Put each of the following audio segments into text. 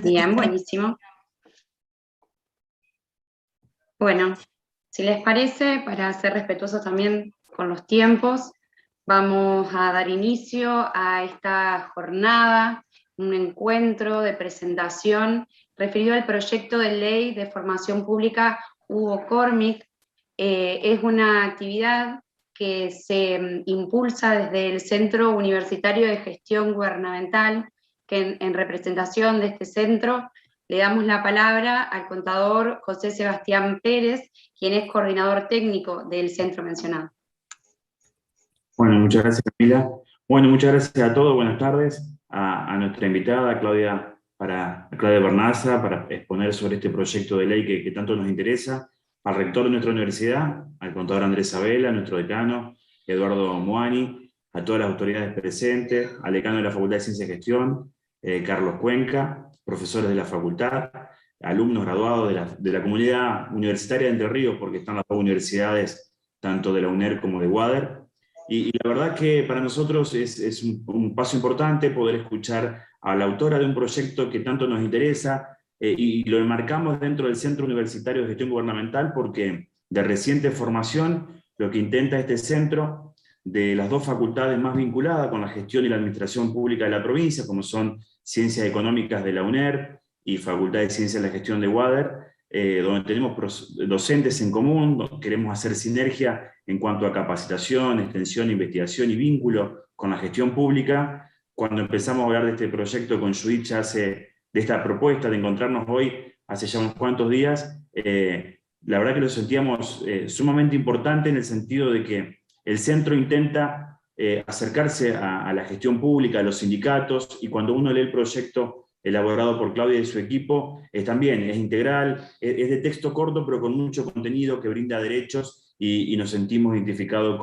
Bien, buenísimo. Bueno, si les parece, para ser respetuosos también con los tiempos, vamos a dar inicio a esta jornada, un encuentro de presentación referido al proyecto de ley de formación pública Hugo Cormick. Es una actividad que se impulsa desde el Centro Universitario de Gestión Gubernamental, que en representación de este centro le damos la palabra al contador José Sebastián Pérez, quien es coordinador técnico del centro mencionado. Bueno, muchas gracias, Camila. Bueno, muchas gracias a todos. Buenas tardes a nuestra invitada, Claudia Bernaza, para exponer sobre este proyecto de ley que tanto nos interesa, al rector de nuestra universidad, al contador Andrés Sabela, a nuestro decano, Eduardo Moani, a todas las autoridades presentes, al decano de la Facultad de Ciencia y Gestión, Carlos Cuenca, profesores de la facultad, alumnos graduados de la comunidad universitaria de Entre Ríos, porque están las dos universidades, tanto de la UNER como de UADER. Y la verdad que para nosotros es un paso importante poder escuchar a la autora de un proyecto que tanto nos interesa, y lo enmarcamos dentro del Centro Universitario de Gestión Gubernamental porque de reciente formación lo que intenta este centro, de las dos facultades más vinculadas con la gestión y la administración pública de la provincia, como son Ciencias Económicas de la UNER y Facultad de Ciencias de la Gestión de UADER, donde tenemos docentes en común, queremos hacer sinergia en cuanto a capacitación, extensión, investigación y vínculo con la gestión pública. Cuando empezamos a hablar de este proyecto con Judith, de esta propuesta de encontrarnos hoy, hace ya unos cuantos días, la verdad que lo sentíamos sumamente importante en el sentido de que el centro intenta acercarse a la gestión pública, a los sindicatos, y cuando uno lee el proyecto elaborado por Claudia y su equipo, también es integral, es de texto corto, pero con mucho contenido que brinda derechos, y nos sentimos identificados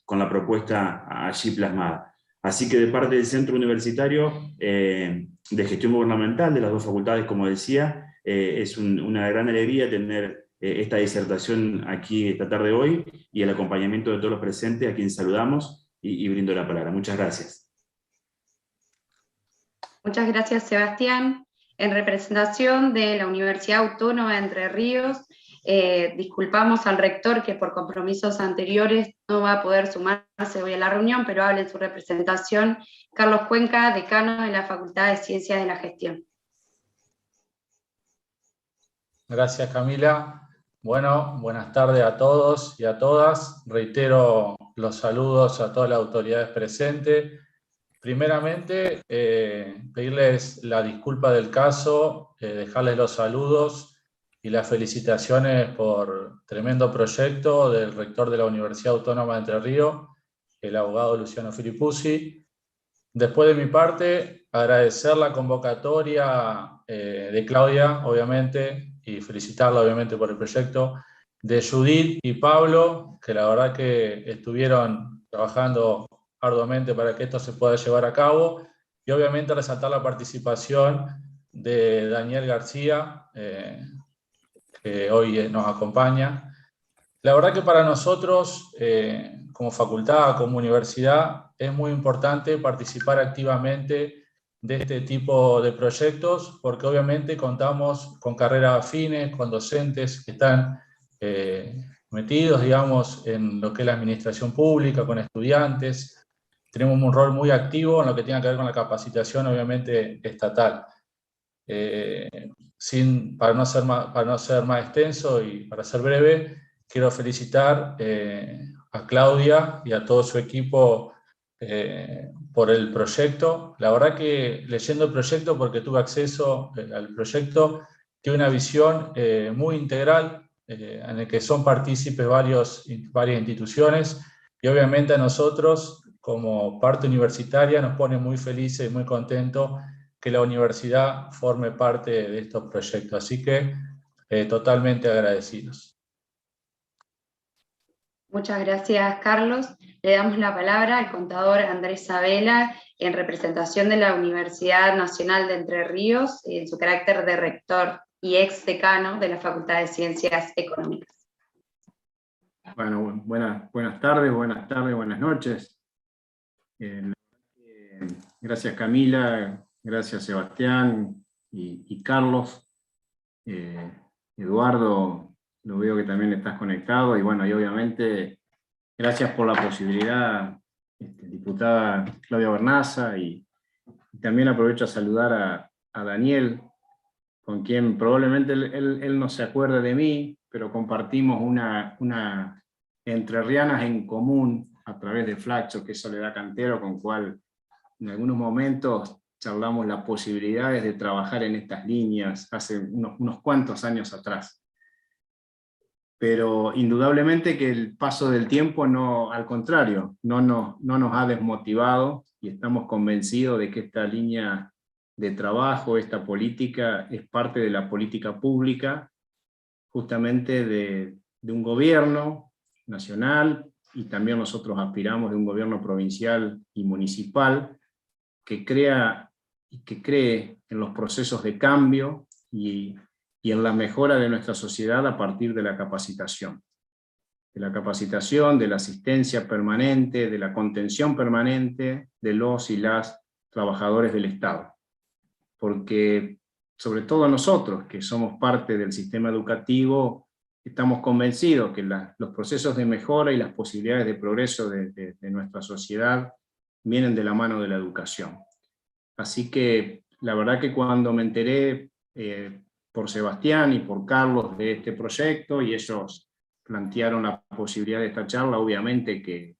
con la propuesta allí plasmada. Así que de parte del Centro Universitario de Gestión Gubernamental, de las dos facultades, como decía, es una gran alegría tener esta disertación aquí esta tarde hoy, y el acompañamiento de todos los presentes, a quien saludamos y brindo la palabra. Muchas gracias. Muchas gracias, Sebastián. En representación de la Universidad Autónoma de Entre Ríos, disculpamos al rector que por compromisos anteriores no va a poder sumarse hoy a la reunión, pero habla en su representación Carlos Cuenca, decano de la Facultad de Ciencias de la Gestión. Gracias, Camila. Bueno, buenas tardes a todos y a todas. Reitero los saludos a todas las autoridades presentes. Primeramente, pedirles la disculpa del caso, dejarles los saludos y las felicitaciones por tremendo proyecto del rector de la Universidad Autónoma de Entre Ríos, el abogado Luciano Filipuzzi. Después de mi parte, agradecer la convocatoria de Claudia, obviamente, y felicitarla, obviamente, por el proyecto, de Judith y Pablo, que la verdad que estuvieron trabajando arduamente para que esto se pueda llevar a cabo, y obviamente resaltar la participación de Daniel García, que hoy nos acompaña. La verdad que para nosotros, como facultad, como universidad, es muy importante participar activamente de este tipo de proyectos, porque obviamente contamos con carreras afines, con docentes que están metidos, digamos, en lo que es la administración pública, con estudiantes. Tenemos un rol muy activo en lo que tiene que ver con la capacitación, obviamente, estatal. Para no ser más extenso y para ser breve, quiero felicitar a Claudia y a todo su equipo por el proyecto. La verdad que leyendo el proyecto, porque tuve acceso al proyecto, tiene una visión muy integral en el que son partícipes varias instituciones, y obviamente a nosotros como parte universitaria nos pone muy felices y muy contentos que la universidad forme parte de estos proyectos. Así que totalmente agradecidos. Muchas gracias, Carlos. Le damos la palabra al contador Andrés Sabela, en representación de la Universidad Nacional de Entre Ríos, en su carácter de rector y ex decano de la Facultad de Ciencias Económicas. Bueno, buenas tardes, buenas noches. Gracias, Camila, gracias, Sebastián, y Carlos. Eduardo, lo veo que también estás conectado, y bueno, y obviamente gracias por la posibilidad, diputada Claudia Vernaza, y también aprovecho a saludar a Daniel, con quien probablemente él no se acuerde de mí, pero compartimos una entrerrianas en común a través de Flaxo, que es Soledad Cantero, con cual en algunos momentos charlamos las posibilidades de trabajar en estas líneas hace unos cuantos años atrás. Pero indudablemente que el paso del tiempo, no, al contrario, no nos ha desmotivado, y estamos convencidos de que esta línea de trabajo, esta política, es parte de la política pública, justamente de un gobierno nacional, y también nosotros aspiramos de un gobierno provincial y municipal, que crea y que cree en los procesos de cambio y en la mejora de nuestra sociedad a partir de la capacitación. De la capacitación, de la asistencia permanente, de la contención permanente de los y las trabajadores del Estado. Porque sobre todo nosotros, que somos parte del sistema educativo, estamos convencidos que los procesos de mejora y las posibilidades de progreso de nuestra sociedad vienen de la mano de la educación. Así que la verdad que cuando me enteré por Sebastián y por Carlos de este proyecto, y ellos plantearon la posibilidad de esta charla, obviamente que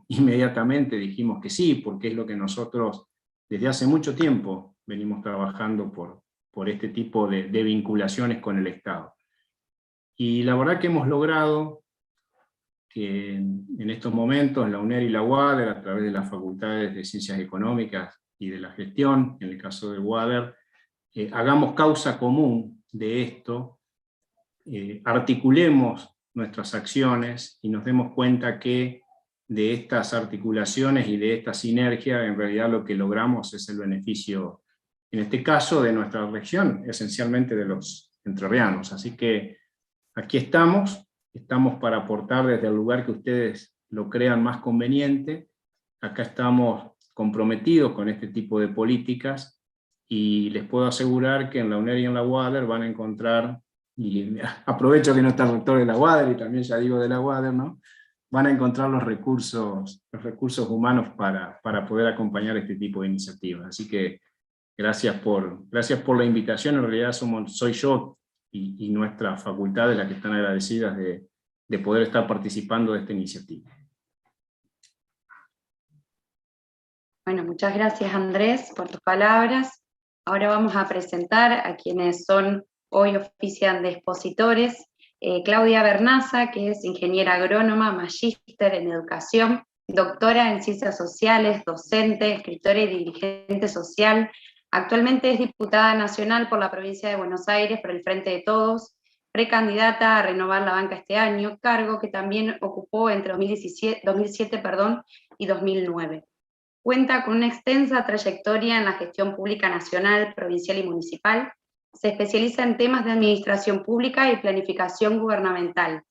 inmediatamente dijimos que sí, porque es lo que nosotros desde hace mucho tiempo venimos trabajando por este tipo de vinculaciones con el Estado. Y la verdad que hemos logrado que en estos momentos la UNER y la UADER, a través de las facultades de Ciencias Económicas y de la Gestión, en el caso del UADER, hagamos causa común de esto, articulemos nuestras acciones y nos demos cuenta que de estas articulaciones y de esta sinergia, en realidad lo que logramos es el beneficio, en este caso de nuestra región, esencialmente de los entrerrianos. Así que aquí estamos para aportar desde el lugar que ustedes lo crean más conveniente. Acá estamos comprometidos con este tipo de políticas, y les puedo asegurar que en la UNER y en la UADER van a encontrar, y aprovecho que no está el rector de la UADER, y también ya digo de la UADER, ¿no? Van a encontrar los recursos humanos para poder acompañar este tipo de iniciativas. Así que gracias por la invitación. En realidad soy yo y nuestra facultad de las que están agradecidas de poder estar participando de esta iniciativa. Bueno, muchas gracias Andrés por tus palabras. Ahora vamos a presentar a quienes hoy ofician de expositores. Claudia Vernaza, que es ingeniera agrónoma, magíster en educación, doctora en ciencias sociales, docente, escritora y dirigente social. Actualmente es diputada nacional por la provincia de Buenos Aires por el Frente de Todos, precandidata a renovar la banca este año, cargo que también ocupó entre 2007 y 2009. Cuenta con una extensa trayectoria en la gestión pública nacional, provincial y municipal. Se especializa en temas de administración pública y planificación gubernamental.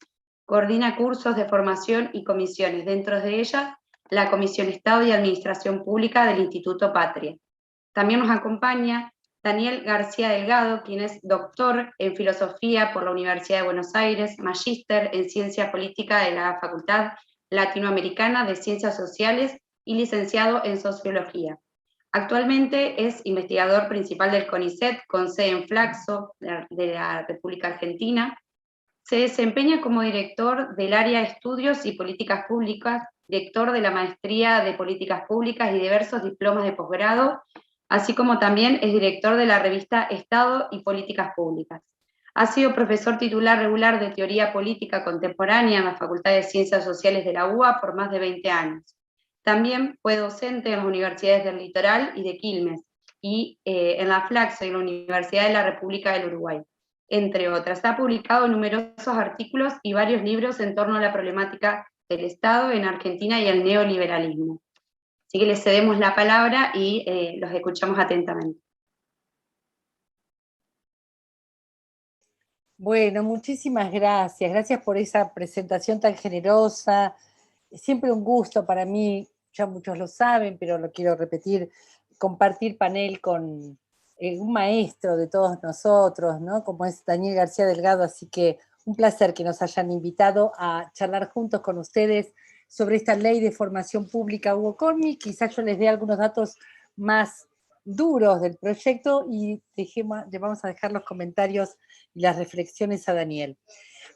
Coordina cursos de formación y comisiones, dentro de ellas la Comisión Estado y Administración Pública del Instituto Patria. También nos acompaña Daniel García Delgado, quien es doctor en Filosofía por la Universidad de Buenos Aires, magíster en Ciencia Política de la Facultad Latinoamericana de Ciencias Sociales y licenciado en Sociología. Actualmente es investigador principal del CONICET, con sede en Flaxo, de la República Argentina. Se desempeña como director del área de Estudios y Políticas Públicas, director de la Maestría de Políticas Públicas y diversos diplomas de posgrado, así como también es director de la revista Estado y Políticas Públicas. Ha sido profesor titular regular de Teoría Política Contemporánea en la Facultad de Ciencias Sociales de la UBA por más de 20 años. También fue docente en las universidades del Litoral y de Quilmes, y en la Flaxo y la Universidad de la República del Uruguay, entre otras. Ha publicado numerosos artículos y varios libros en torno a la problemática del Estado en Argentina y el neoliberalismo. Así que les cedemos la palabra y los escuchamos atentamente. Bueno, muchísimas gracias. Gracias por esa presentación tan generosa. Siempre un gusto para mí, ya muchos lo saben, pero lo quiero repetir, compartir panel con un maestro de todos nosotros, ¿no? Como es Daniel García Delgado, así que un placer que nos hayan invitado a charlar juntos con ustedes sobre esta ley de formación pública Hugo Cormi. Quizás yo les dé algunos datos más duros del proyecto y le vamos a dejar los comentarios y las reflexiones a Daniel.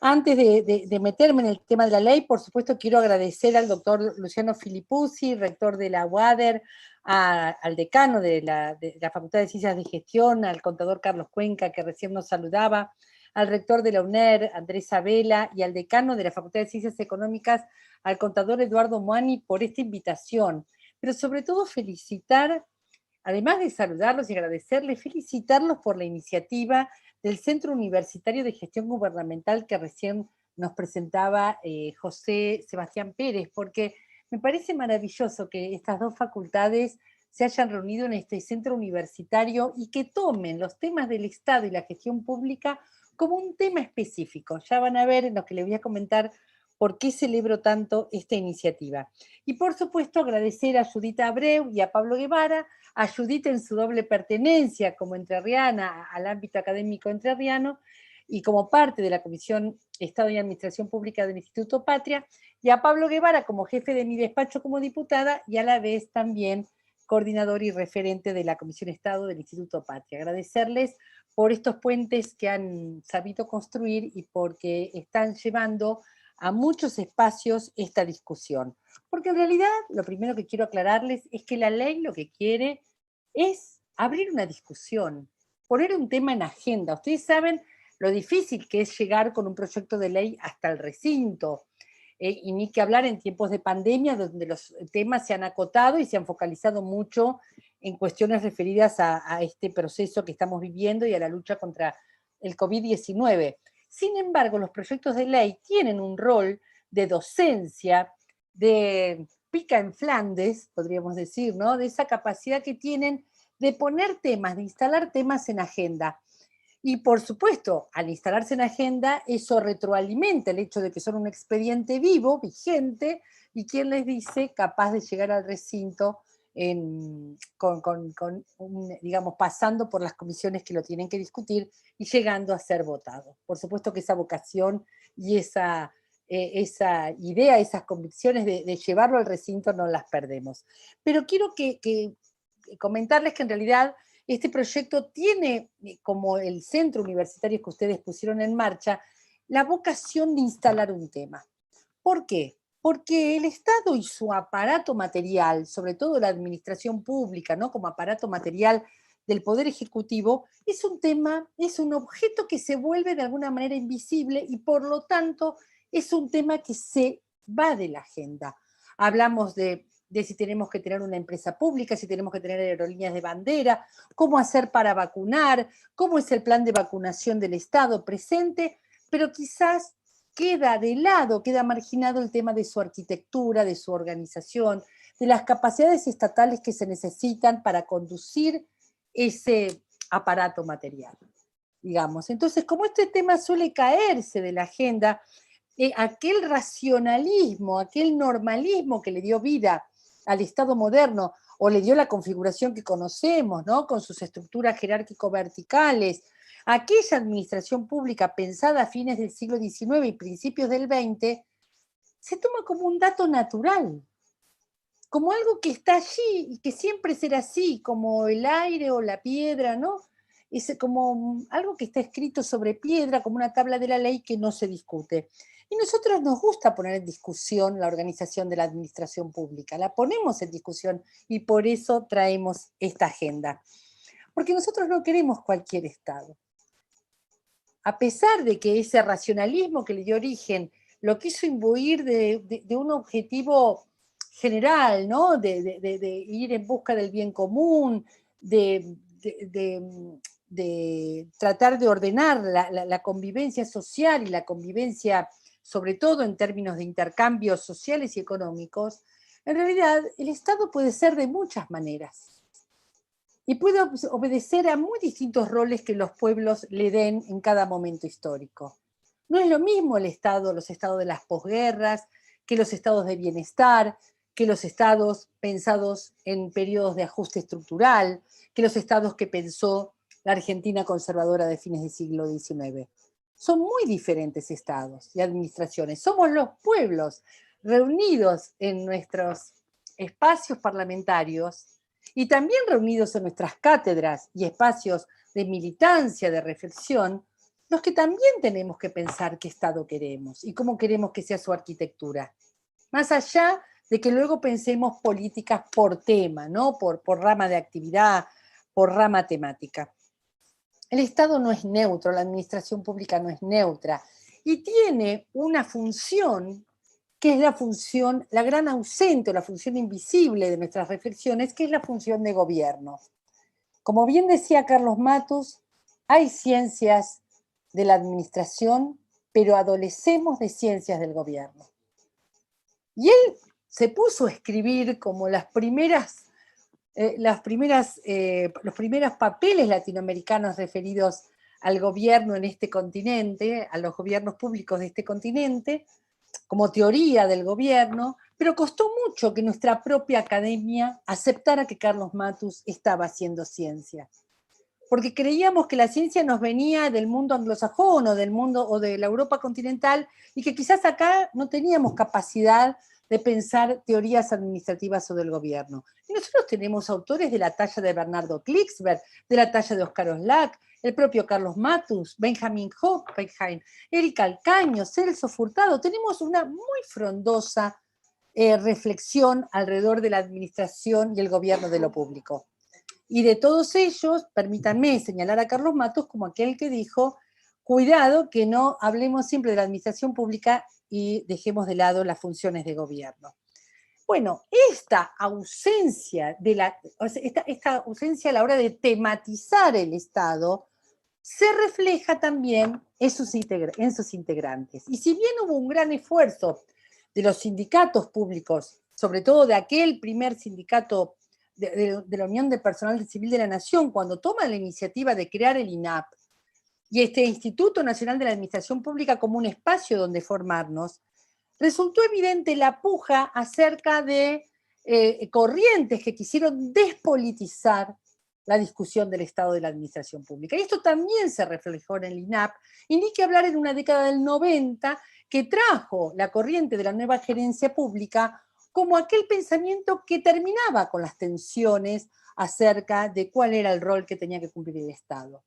Antes de meterme en el tema de la ley, por supuesto quiero agradecer al doctor Luciano Filipuzzi, rector de la UADER, al decano de la Facultad de Ciencias de Gestión, al contador Carlos Cuenca, que recién nos saludaba, al rector de la UNER, Andrés Abela, y al decano de la Facultad de Ciencias Económicas, al contador Eduardo Moani, por esta invitación. Pero sobre todo felicitar, además de saludarlos y agradecerles, felicitarlos por la iniciativa del Centro Universitario de Gestión Gubernamental que recién nos presentaba José Sebastián Pérez, porque me parece maravilloso que estas dos facultades se hayan reunido en este centro universitario y que tomen los temas del Estado y la gestión pública como un tema específico. Ya van a ver en lo que les voy a comentar por qué celebro tanto esta iniciativa. Y por supuesto agradecer a Judita Abreu y a Pablo Guevara, a Judita en su doble pertenencia como entrerriana al ámbito académico entrerriano y como parte de la Comisión Estado y Administración Pública del Instituto Patria, y a Pablo Guevara como jefe de mi despacho como diputada y a la vez también coordinador y referente de la Comisión Estado del Instituto Patria. Agradecerles por estos puentes que han sabido construir y porque están llevando a muchos espacios esta discusión. Porque en realidad lo primero que quiero aclararles es que la ley lo que quiere es abrir una discusión, poner un tema en agenda. Ustedes saben lo difícil que es llegar con un proyecto de ley hasta el recinto, y ni que hablar en tiempos de pandemia donde los temas se han acotado y se han focalizado mucho en cuestiones referidas a este proceso que estamos viviendo y a la lucha contra el COVID-19. Sin embargo, los proyectos de ley tienen un rol de docencia, de pica en Flandes, podríamos decir, ¿no? De esa capacidad que tienen de poner temas, de instalar temas en agenda. Y por supuesto, al instalarse en agenda, eso retroalimenta el hecho de que son un expediente vivo, vigente, y quien les dice capaz de llegar al recinto digamos, pasando por las comisiones que lo tienen que discutir y llegando a ser votado. Por supuesto que esa vocación y esa idea, esas convicciones de llevarlo al recinto no las perdemos. Pero quiero comentarles que en realidad este proyecto tiene como el centro universitario que ustedes pusieron en marcha la vocación de instalar un tema. ¿Por qué? Porque el Estado y su aparato material, sobre todo la administración pública, ¿no? Como aparato material del Poder Ejecutivo, es un tema, es un objeto que se vuelve de alguna manera invisible y por lo tanto es un tema que se va de la agenda. Hablamos de si tenemos que tener una empresa pública, si tenemos que tener aerolíneas de bandera, cómo hacer para vacunar, cómo es el plan de vacunación del Estado presente, pero quizás queda de lado, queda marginado el tema de su arquitectura, de su organización, de las capacidades estatales que se necesitan para conducir ese aparato material, digamos. Entonces, como este tema suele caerse de la agenda, aquel racionalismo, aquel normalismo que le dio vida al Estado moderno, o le dio la configuración que conocemos, ¿no? Con sus estructuras jerárquico-verticales, aquella administración pública pensada a fines del siglo XIX y principios del XX, se toma como un dato natural, como algo que está allí y que siempre será así, como el aire o la piedra, ¿no? Es como algo que está escrito sobre piedra, como una tabla de la ley que no se discute. Y nosotros nos gusta poner en discusión la organización de la administración pública, la ponemos en discusión y por eso traemos esta agenda. Porque nosotros no queremos cualquier Estado. A pesar de que ese racionalismo que le dio origen lo quiso imbuir de un objetivo general, ¿no? De ir en busca del bien común, de tratar de ordenar la convivencia social y la convivencia, sobre todo en términos de intercambios sociales y económicos, en realidad el Estado puede ser de muchas maneras. Y puede obedecer a muy distintos roles que los pueblos le den en cada momento histórico. No es lo mismo el Estado, los estados de las posguerras, que los estados de bienestar, que los estados pensados en periodos de ajuste estructural, que los estados que pensó la Argentina conservadora de fines del siglo XIX. Son muy diferentes estados y administraciones. Somos los pueblos reunidos en nuestros espacios parlamentarios y también reunidos en nuestras cátedras y espacios de militancia, de reflexión, los que también tenemos que pensar qué Estado queremos y cómo queremos que sea su arquitectura. Más allá de que luego pensemos políticas por tema, ¿no? Por rama de actividad, por rama temática. El Estado no es neutro, la administración pública no es neutra y tiene una función que es la función, la gran ausente, la función invisible de nuestras reflexiones, que es la función de gobierno. Como bien decía Carlos Matus, hay ciencias de la administración, pero adolecemos de ciencias del gobierno. Y él se puso a escribir como los primeros papeles latinoamericanos referidos al gobierno en este continente, a los gobiernos públicos de este continente, como teoría del gobierno, pero costó mucho que nuestra propia academia aceptara que Carlos Matus estaba haciendo ciencia. Porque creíamos que la ciencia nos venía del mundo anglosajón o del mundo o de la Europa continental y que quizás acá no teníamos capacidad de pensar teorías administrativas o del gobierno. Y nosotros tenemos autores de la talla de Bernardo Klicksberg, de la talla de Oscar Oslak, el propio Carlos Matus, Benjamin Hoppenheim, Erika Alcaño, Celso Furtado. Tenemos una muy frondosa reflexión alrededor de la administración y el gobierno de lo público. Y de todos ellos, permítanme señalar a Carlos Matus como aquel que dijo, cuidado que no hablemos siempre de la administración pública y dejemos de lado las funciones de gobierno. Bueno, esta ausencia a la hora de tematizar el Estado se refleja también en sus integrantes. Y si bien hubo un gran esfuerzo de los sindicatos públicos, sobre todo de aquel primer sindicato de la Unión de Personal Civil de la Nación, cuando toma la iniciativa de crear el INAP y este Instituto Nacional de la Administración Pública como un espacio donde formarnos, resultó evidente la puja acerca de corrientes que quisieron despolitizar la discusión del estado de la administración pública. Y esto también se reflejó en el INAP, y ni que hablar en una década del 90 que trajo la corriente de la nueva gerencia pública como aquel pensamiento que terminaba con las tensiones acerca de cuál era el rol que tenía que cumplir el Estado.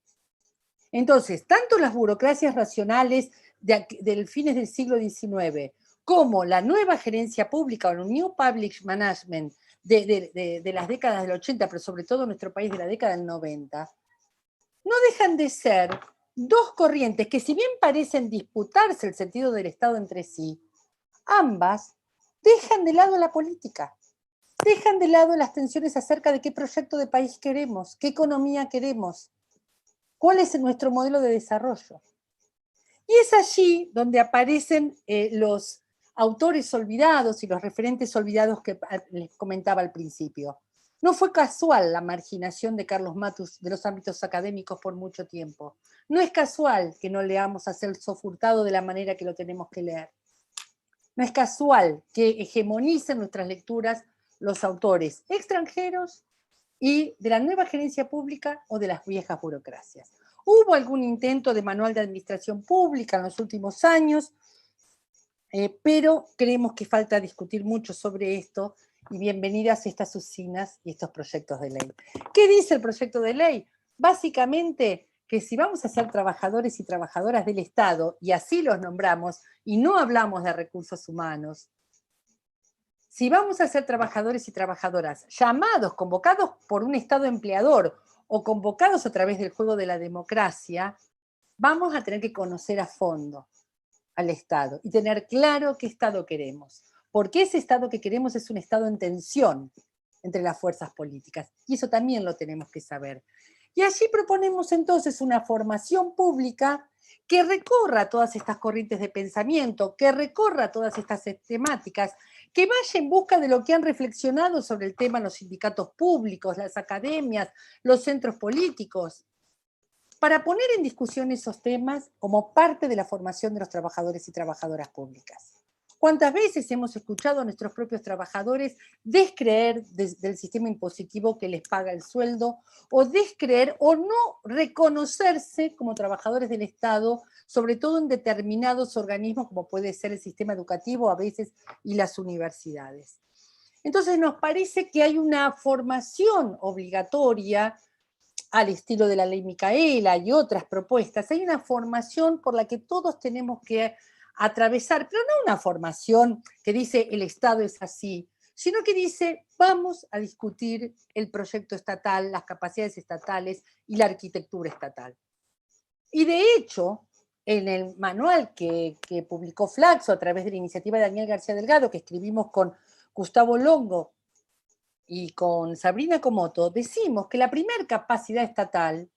Entonces, tanto las burocracias racionales del fines del siglo XIX como la nueva gerencia pública o el New Public Management de las décadas del 80, pero sobre todo en nuestro país de la década del 90, no dejan de ser dos corrientes que, si bien parecen disputarse el sentido del Estado entre sí, ambas dejan de lado la política, dejan de lado las tensiones acerca de qué proyecto de país queremos, qué economía queremos, cuál es nuestro modelo de desarrollo. Y es allí donde aparecen los autores olvidados y los referentes olvidados que les comentaba al principio. No fue casual la marginación de Carlos Matus de los ámbitos académicos por mucho tiempo. No es casual que no leamos a Celso Furtado de la manera que lo tenemos que leer. No es casual que hegemonicen nuestras lecturas los autores extranjeros y de la nueva gerencia pública o de las viejas burocracias. Hubo algún intento de manual de administración pública en los últimos años, pero creemos que falta discutir mucho sobre esto, y bienvenidas estas usinas y estos proyectos de ley. ¿Qué dice el proyecto de ley? Básicamente que si vamos a ser trabajadores y trabajadoras del Estado, y así los nombramos, y no hablamos de recursos humanos, si vamos a ser trabajadores y trabajadoras llamados, convocados por un Estado empleador o convocados a través del juego de la democracia, vamos a tener que conocer a fondo al Estado y tener claro qué Estado queremos. Porque ese Estado que queremos es un Estado en tensión entre las fuerzas políticas. Y eso también lo tenemos que saber. Y allí proponemos entonces una formación pública que recorra todas estas corrientes de pensamiento, que recorra todas estas temáticas, que vaya en busca de lo que han reflexionado sobre el tema los sindicatos públicos, las academias, los centros políticos, para poner en discusión esos temas como parte de la formación de los trabajadores y trabajadoras públicas. ¿Cuántas veces hemos escuchado a nuestros propios trabajadores descreer del sistema impositivo que les paga el sueldo, o descreer o no reconocerse como trabajadores del Estado, sobre todo en determinados organismos como puede ser el sistema educativo a veces y las universidades? Entonces nos parece que hay una formación obligatoria al estilo de la ley Micaela y otras propuestas. Hay una formación por la que todos tenemos que atravesar, pero no una formación que dice el Estado es así, sino que dice vamos a discutir el proyecto estatal, las capacidades estatales y la arquitectura estatal. Y de hecho, en el manual que publicó Flaxo a través de la iniciativa de Daniel García Delgado, que escribimos con Gustavo Longo y con Sabrina Comoto, decimos que la primera capacidad estatal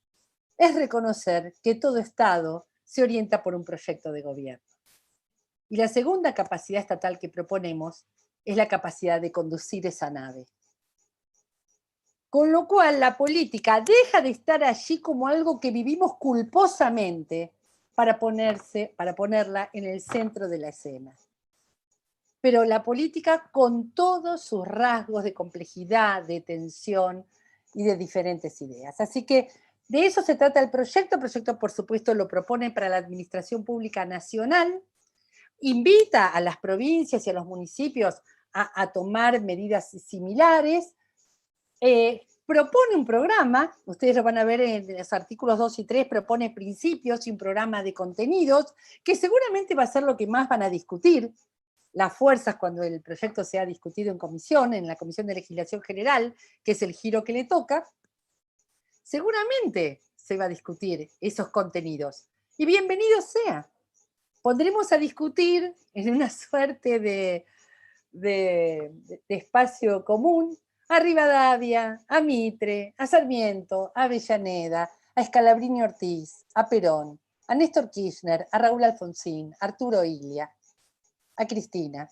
es reconocer que todo Estado se orienta por un proyecto de gobierno. Y la segunda capacidad estatal que proponemos es la capacidad de conducir esa nave. Con lo cual la política deja de estar allí como algo que vivimos culposamente para ponerla en el centro de la escena. Pero la política con todos sus rasgos de complejidad, de tensión y de diferentes ideas. Así que de eso se trata el proyecto. El proyecto, por supuesto, lo propone para la Administración Pública Nacional, invita a las provincias y a los municipios a tomar medidas similares, propone un programa, ustedes lo van a ver en los artículos 2 y 3, propone principios y un programa de contenidos, que seguramente va a ser lo que más van a discutir las fuerzas cuando el proyecto sea discutido en comisión, en la Comisión de Legislación General, que es el giro que le toca. Seguramente se va a discutir esos contenidos, y bienvenido sea. Pondremos a discutir en una suerte de espacio común a Rivadavia, a Mitre, a Sarmiento, a Avellaneda, a Scalabrini Ortiz, a Perón, a Néstor Kirchner, a Raúl Alfonsín, a Arturo Illia, a Cristina,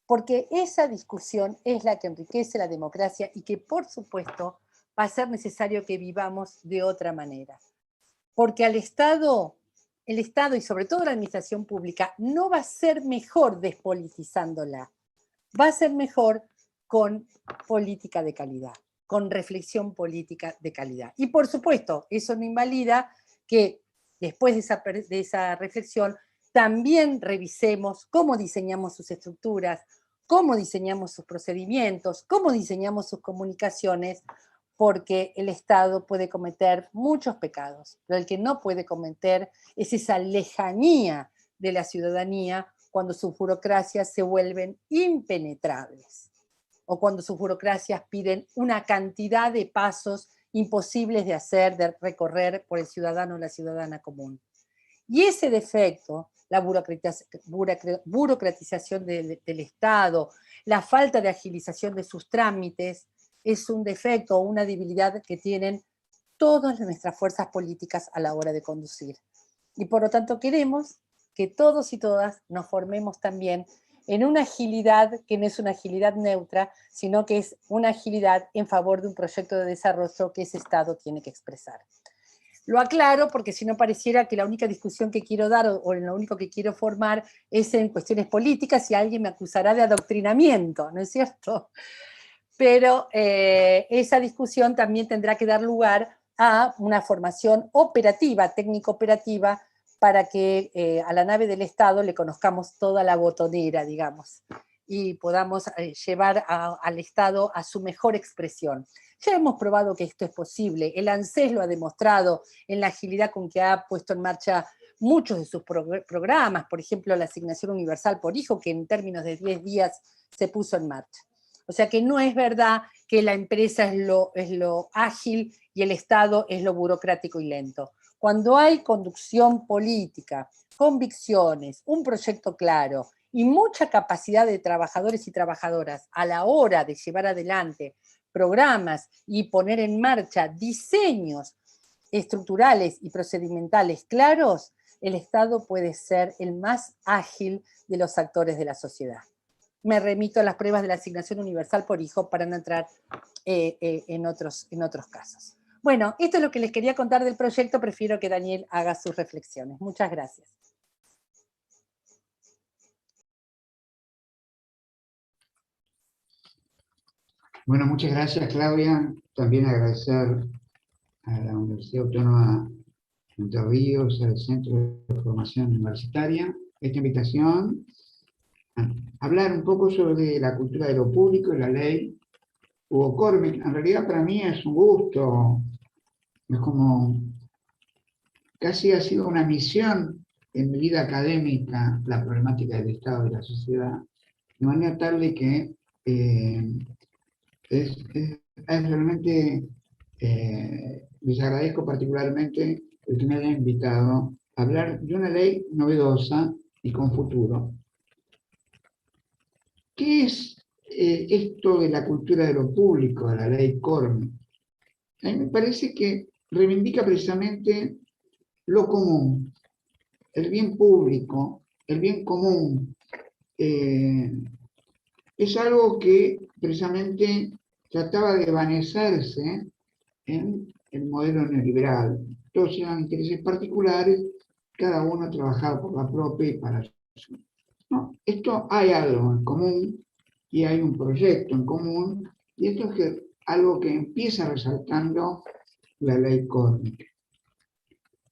porque esa discusión es la que enriquece la democracia y que, por supuesto, va a ser necesario que vivamos de otra manera. Porque el Estado y sobre todo la administración pública no va a ser mejor despolitizándola, va a ser mejor con política de calidad, con reflexión política de calidad. Y por supuesto, eso no invalida que después de esa reflexión también revisemos cómo diseñamos sus estructuras, cómo diseñamos sus procedimientos, cómo diseñamos sus comunicaciones, porque el Estado puede cometer muchos pecados, pero el que no puede cometer es esa lejanía de la ciudadanía cuando sus burocracias se vuelven impenetrables, o cuando sus burocracias piden una cantidad de pasos imposibles de hacer, de recorrer por el ciudadano o la ciudadana común. Y ese defecto, la burocratización del Estado, la falta de agilización de sus trámites, es un defecto o una debilidad que tienen todas nuestras fuerzas políticas a la hora de conducir. Y por lo tanto queremos que todos y todas nos formemos también en una agilidad que no es una agilidad neutra, sino que es una agilidad en favor de un proyecto de desarrollo que ese Estado tiene que expresar. Lo aclaro porque si no pareciera que la única discusión que quiero dar o lo único que quiero formar es en cuestiones políticas y alguien me acusará de adoctrinamiento, ¿no es cierto? Pero esa discusión también tendrá que dar lugar a una formación operativa, técnico-operativa, para que a la nave del Estado le conozcamos toda la botonera, digamos, y podamos llevar al Estado a su mejor expresión. Ya hemos probado que esto es posible. El ANSES lo ha demostrado en la agilidad con que ha puesto en marcha muchos de sus programas, por ejemplo, la asignación universal por hijo, que en términos de 10 días se puso en marcha. O sea que no es verdad que la empresa es lo ágil y el Estado es lo burocrático y lento. Cuando hay conducción política, convicciones, un proyecto claro y mucha capacidad de trabajadores y trabajadoras a la hora de llevar adelante programas y poner en marcha diseños estructurales y procedimentales claros, el Estado puede ser el más ágil de los actores de la sociedad. Me remito a las pruebas de la asignación universal por hijo para no entrar en otros casos. Bueno, esto es lo que les quería contar del proyecto. Prefiero que Daniel haga sus reflexiones. Muchas gracias. Bueno, muchas gracias, Claudia. También agradecer a la Universidad Autónoma de Entre Ríos, al Centro de Formación Universitaria, esta invitación a hablar un poco sobre la cultura de lo público y la ley Hugo Cormick. En realidad para mí es un gusto, es como, casi ha sido una misión en mi vida académica la problemática del Estado y de la sociedad, de manera tal de que es realmente, les agradezco particularmente el que me hayan invitado a hablar de una ley novedosa y con futuro. ¿Qué es esto de la cultura de lo público, de la ley Cormick? A mí me parece que reivindica precisamente lo común, el bien público, el bien común. Es algo que precisamente trataba de evanescerse en el modelo neoliberal. Todos eran intereses particulares, cada uno trabajaba por la propia y para su. No, esto hay algo en común y hay un proyecto en común, y esto es algo que empieza resaltando la ley Cormick.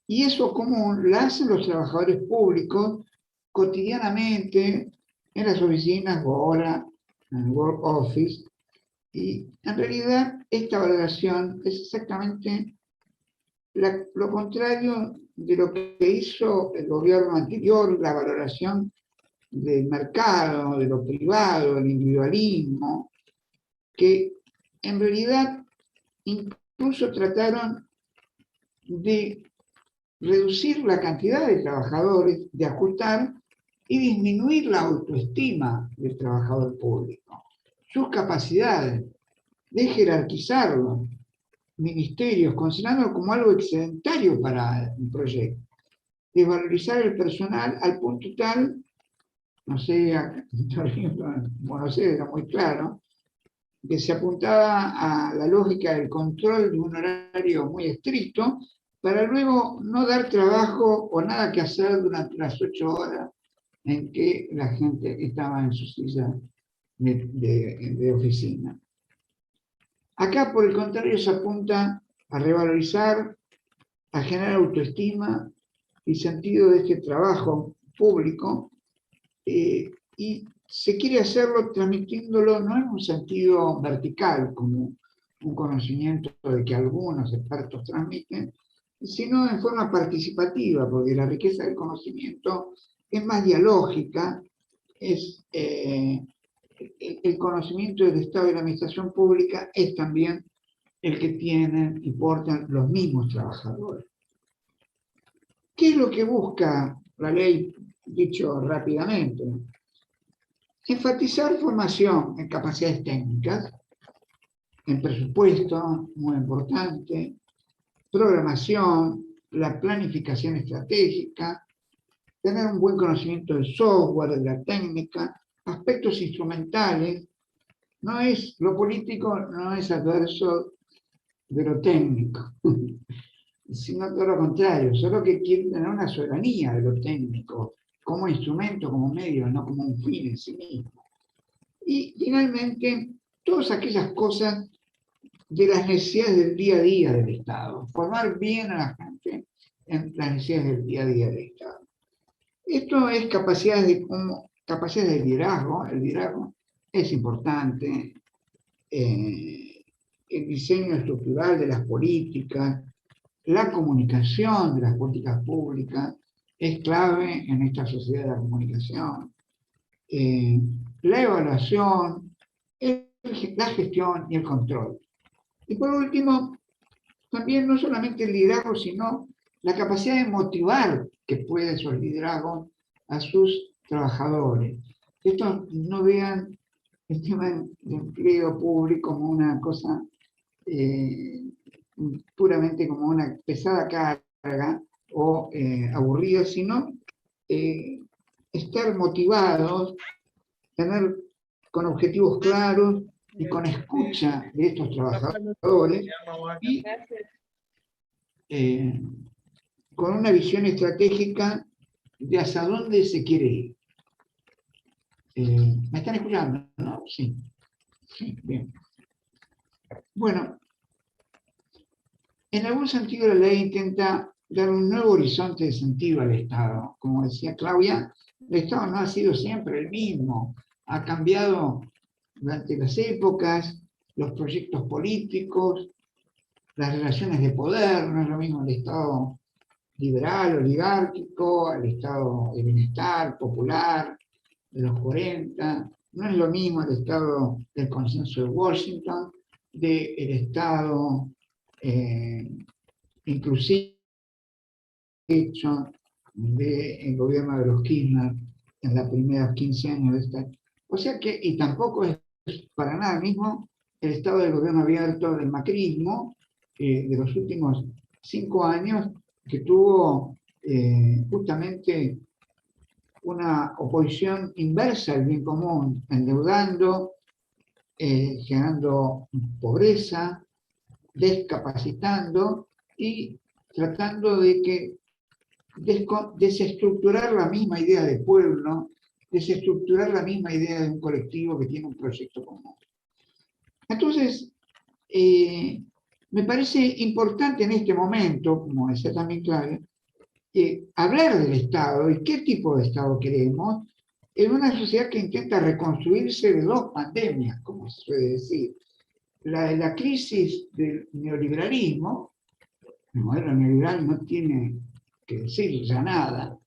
Y eso común la hacen los trabajadores públicos cotidianamente en las oficinas o ahora en el Work Office. Y en realidad esta valoración es exactamente lo contrario de lo que hizo el gobierno anterior, la valoración del mercado, de lo privado, del individualismo, que en realidad incluso trataron de reducir la cantidad de trabajadores, de ajustar y disminuir la autoestima del trabajador público, sus capacidades, de jerarquizarlo, ministerios, considerándolo como algo excedentario para un proyecto, de valorizar el personal al punto tal, no sé, en Buenos Aires era muy claro, que se apuntaba a la lógica del control de un horario muy estricto, para luego no dar trabajo o nada que hacer durante las 8 horas en que la gente estaba en su silla de oficina. Acá, por el contrario, se apunta a revalorizar, a generar autoestima y sentido de este trabajo público, y se quiere hacerlo transmitiéndolo no en un sentido vertical, como un conocimiento de que algunos expertos transmiten, sino en forma participativa, porque la riqueza del conocimiento es más dialógica, es el conocimiento del Estado y la administración pública es también el que tienen y portan los mismos trabajadores. ¿Qué es lo que busca la ley, dicho rápidamente? Enfatizar formación en capacidades técnicas, en presupuesto, muy importante, programación, la planificación estratégica, tener un buen conocimiento del software, de la técnica, aspectos instrumentales. No es, lo político no es adverso de lo técnico, sino todo lo contrario, solo que quiere tener una soberanía de lo técnico, como instrumento, como medio, no como un fin en sí mismo. Y finalmente, todas aquellas cosas de las necesidades del día a día del Estado, formar bien a la gente en las necesidades del día a día del Estado. Esto es capacidades de liderazgo. El liderazgo es importante, el diseño estructural de las políticas, la comunicación de las políticas públicas es clave en esta sociedad de la comunicación, la evaluación, la gestión y el control. Y por último, también no solamente el liderazgo, sino la capacidad de motivar que puede esos liderazgos a sus trabajadores. Estos no vean el tema de empleo público como una cosa puramente como una pesada carga o aburrida, sino estar motivados, tener con objetivos claros y con escucha de estos trabajadores y con una visión estratégica de hacia dónde se quiere ir. ¿Me están escuchando? ¿No? Sí. Sí, bien. Bueno, en algún sentido la ley intenta dar un nuevo horizonte de sentido al Estado. Como decía Claudia, el Estado no ha sido siempre el mismo, ha cambiado durante las épocas, los proyectos políticos, las relaciones de poder, no es lo mismo el Estado liberal, oligárquico, al Estado de bienestar, popular, de los 40, no es lo mismo el Estado del consenso de Washington, del Estado inclusive hecho del gobierno de los Kirchner en los primeros 15 años de esta. O sea que, y tampoco es para nada mismo el estado del gobierno abierto del macrismo de los últimos 5 años, que tuvo justamente una oposición inversa al bien común, endeudando, generando pobreza, descapacitando y tratando de que desestructurar la misma idea de pueblo, desestructurar la misma idea de un colectivo que tiene un proyecto común. Entonces, me parece importante en este momento, como decía también Claudia, hablar del Estado y qué tipo de Estado queremos en una sociedad que intenta reconstruirse de 2 pandemias, como se suele decir. La crisis del neoliberalismo, el modelo neoliberal no tiene que decir ya nada,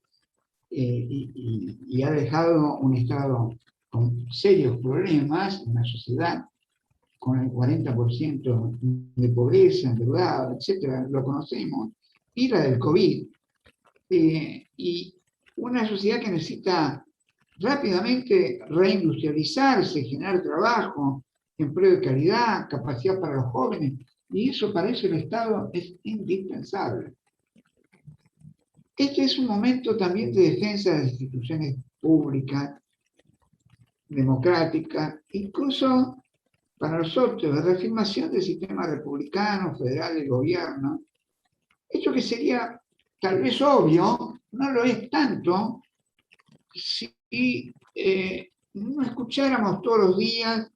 y ha dejado un Estado con serios problemas, una sociedad con el 40% de pobreza, endeudada, etcétera, lo conocemos, y la del COVID, y una sociedad que necesita rápidamente reindustrializarse, generar trabajo, empleo de calidad, capacidad para los jóvenes, y para eso el Estado es indispensable. Este es un momento también de defensa de las instituciones públicas, democráticas, incluso para nosotros, de reafirmación del sistema republicano, federal, del gobierno. Esto que sería tal vez obvio, no lo es tanto si no escucháramos todos los días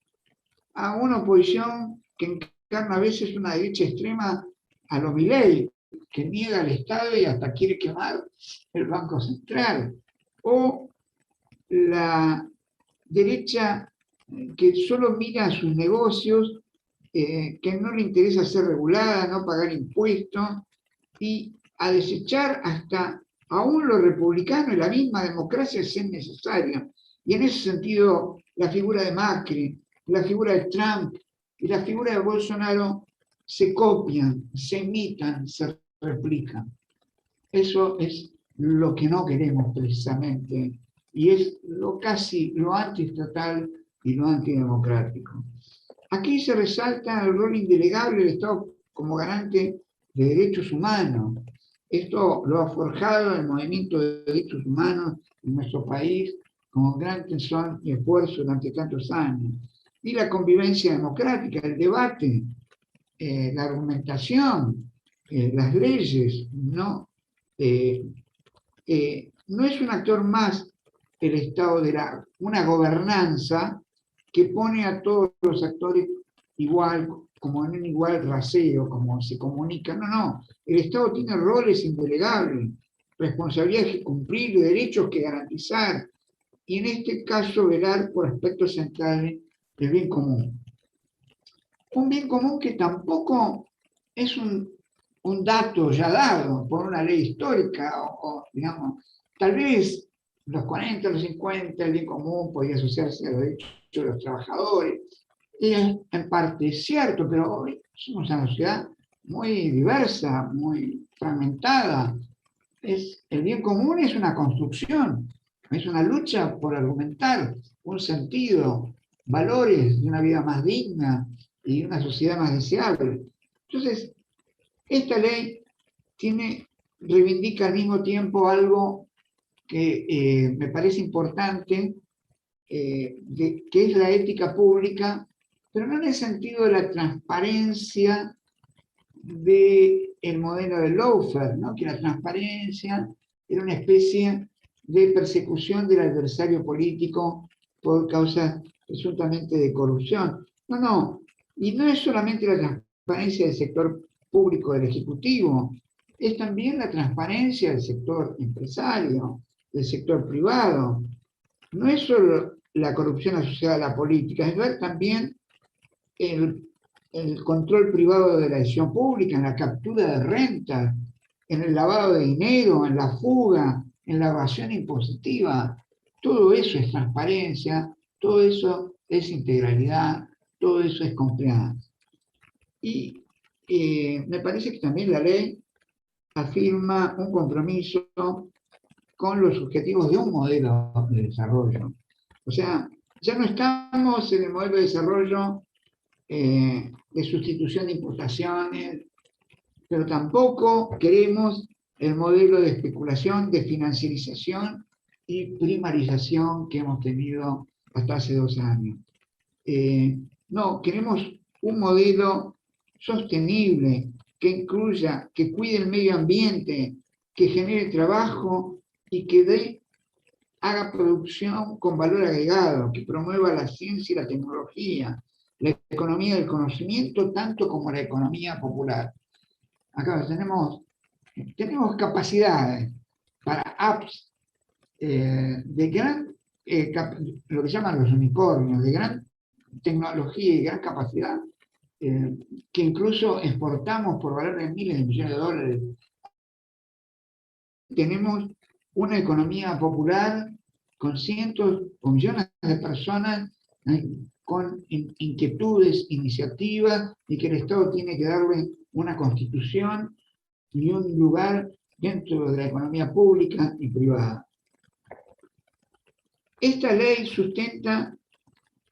a una oposición que encarna a veces una derecha extrema a lo Milei, que niega al Estado y hasta quiere quemar el Banco Central, o la derecha que solo mira a sus negocios, que no le interesa ser regulada, no pagar impuestos, y a desechar hasta aún lo republicano y la misma democracia si es necesaria. Y en ese sentido, la figura de Macri, la figura de Trump y la figura de Bolsonaro se copian, se imitan, se replican. Eso es lo que no queremos precisamente, y es casi lo antiestatal y lo antidemocrático. Aquí se resalta el rol indelegable del Estado como garante de derechos humanos. Esto lo ha forjado el movimiento de derechos humanos en nuestro país con gran tesón y esfuerzo durante tantos años. Y la convivencia democrática, el debate, la argumentación, las leyes, ¿no? No es un actor más el Estado de una gobernanza que pone a todos los actores igual, como en un igual raseo, como se comunican. No, no. El Estado tiene roles indelegables, responsabilidades que cumplir y derechos que garantizar, y en este caso velar por aspectos centrales del bien común. Un bien común que tampoco es un dato ya dado por una ley histórica, o digamos, tal vez los 40, los 50, el bien común podía asociarse a los derechos de los trabajadores, y en parte es cierto, pero hoy somos una sociedad muy diversa, muy fragmentada. El bien común es una construcción, es una lucha por argumentar un sentido, valores de una vida más digna y una sociedad más deseable. Entonces, esta ley reivindica al mismo tiempo algo que me parece importante, que es la ética pública, pero no en el sentido de la transparencia del modelo de Lawfare, ¿no? Que la transparencia era una especie de persecución del adversario político por causas presuntamente de corrupción. No, no, Y no es solamente la transparencia del sector público del Ejecutivo, es también la transparencia del sector empresario, del sector privado. No es solo la corrupción asociada a la política, es ver también el control privado de la decisión pública, en la captura de renta, en el lavado de dinero, en la fuga, en la evasión impositiva. Todo eso es transparencia, todo eso es integralidad, todo eso es compliance. Y me parece que también la ley afirma un compromiso con los objetivos de un modelo de desarrollo. O sea, ya no estamos en el modelo de desarrollo de sustitución de importaciones, pero tampoco queremos el modelo de especulación, de financiarización y primarización que hemos tenido hasta hace 2 años. No, queremos un modelo sostenible, que incluya, que cuide el medio ambiente, que genere trabajo y que haga producción con valor agregado, que promueva la ciencia y la tecnología, la economía del conocimiento, tanto como la economía popular. Acá tenemos capacidades para apps de gran, lo que llaman los unicornios, de gran tecnología y gran capacidad, que incluso exportamos por valor de miles de millones de dólares. Tenemos una economía popular con cientos o millones de personas con inquietudes, iniciativas, y que el Estado tiene que darle una constitución y un lugar dentro de la economía pública y privada. Esta ley sustenta,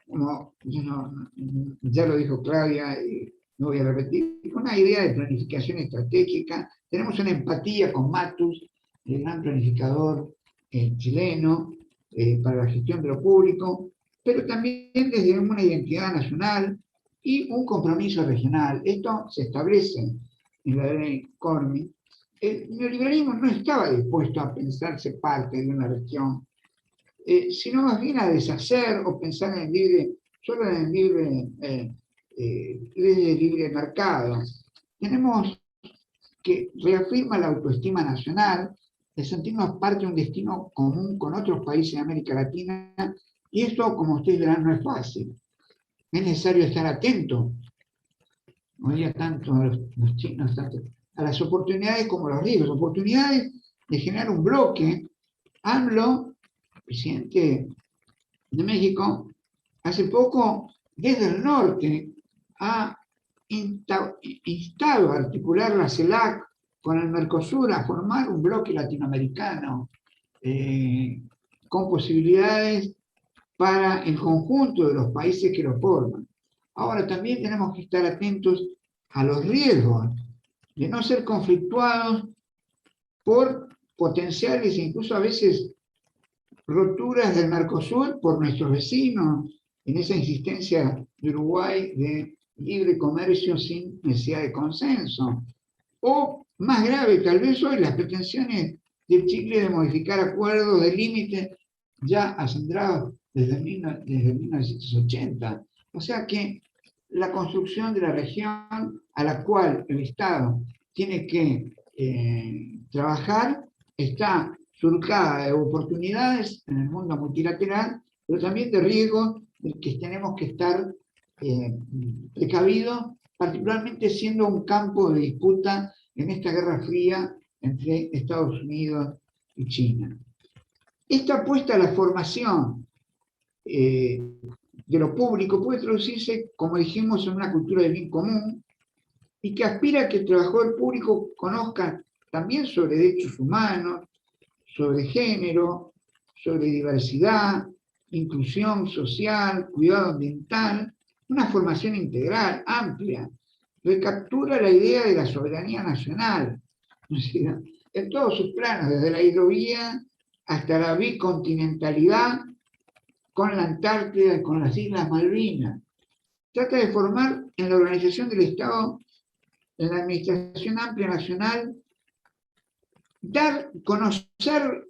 como ya lo dijo Claudia y no voy a repetir, una idea de planificación estratégica. Tenemos una empatía con Matus, el gran planificador chileno, para la gestión de lo público, pero también desde una identidad nacional y un compromiso regional. Esto se establece en la ley Cormi. El neoliberalismo no estaba dispuesto a pensarse parte de una región, sino más bien a deshacer o pensar en solo en el libre mercado. Tenemos que reafirma la autoestima nacional, de sentirnos parte de un destino común con otros países de América Latina, y esto, como ustedes verán, no es fácil. Es necesario estar atento, no diría tanto a los chinos, tanto a las oportunidades como a los riesgos. Oportunidades de generar un bloque. AMLO, presidente de México, hace poco, desde el norte, ha instado a articular la CELAC con el Mercosur, a formar un bloque latinoamericano con posibilidades para el conjunto de los países que lo forman. Ahora también tenemos que estar atentos a los riesgos de no ser conflictuados por potenciales, incluso a veces roturas del Mercosur por nuestros vecinos, en esa insistencia de Uruguay de libre comercio sin necesidad de consenso. O, más grave tal vez hoy, las pretensiones de Chile de modificar acuerdos de límite ya acendrados desde 1980. O sea que la construcción de la región a la cual el Estado tiene que trabajar está surcada de oportunidades en el mundo multilateral, pero también de riesgos del que tenemos que estar precavidos, particularmente siendo un campo de disputa en esta guerra fría entre Estados Unidos y China. Esta apuesta a la formación de lo público puede traducirse, como dijimos, en una cultura del bien común, y que aspira a que el trabajador público conozca también sobre derechos humanos, sobre género, sobre diversidad, inclusión social, cuidado ambiental, una formación integral, amplia. Recaptura la idea de la soberanía nacional, en todos sus planos, desde la hidrovía hasta la bicontinentalidad con la Antártida y con las Islas Malvinas. Trata de formar en la organización del Estado, en la administración amplia nacional, conocer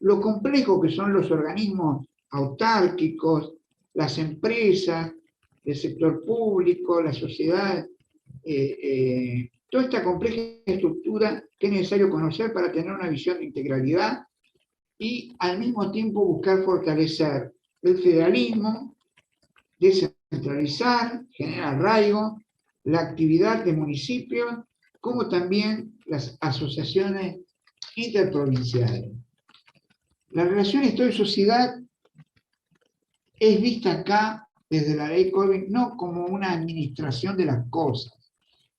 lo complejo que son los organismos autárquicos, las empresas, el sector público, la sociedad, toda esta compleja estructura que es necesario conocer para tener una visión de integralidad y al mismo tiempo buscar fortalecer el federalismo, descentralizar, generar arraigo, la actividad de municipios, como también las asociaciones interprovinciales. La relación Estado-sociedad es vista acá desde la ley Colvin no como una administración de las cosas,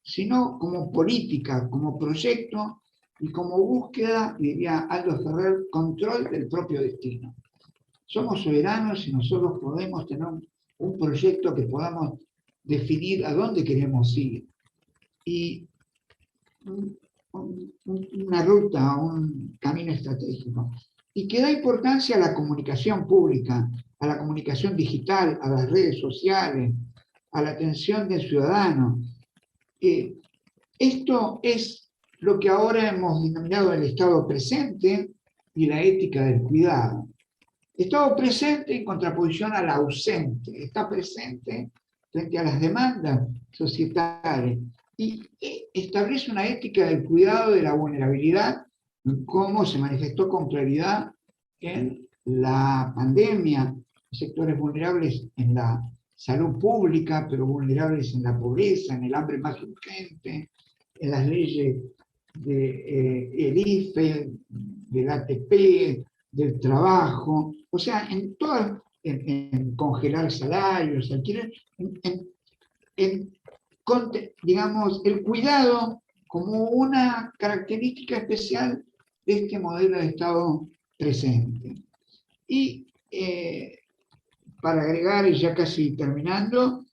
sino como política, como proyecto y como búsqueda, diría Aldo Ferrer, control del propio destino. Somos soberanos y nosotros podemos tener un proyecto que podamos definir a dónde queremos ir. Y una ruta, un camino estratégico. Y que da importancia a la comunicación pública, a la comunicación digital, a las redes sociales, a la atención del ciudadano. Esto es lo que ahora hemos denominado el estado presente y la ética del cuidado. Estado presente en contraposición al ausente, está presente frente a las demandas societarias y establece una ética del cuidado de la vulnerabilidad, como se manifestó con claridad en la pandemia, sectores vulnerables en la salud pública, pero vulnerables en la pobreza, en el hambre más urgente, en las leyes del IFE, del ATP, del trabajo, o sea, en todas, en congelar salarios, alquiler, digamos, el cuidado como una característica especial de este modelo de Estado presente. Y para agregar, y ya casi terminando,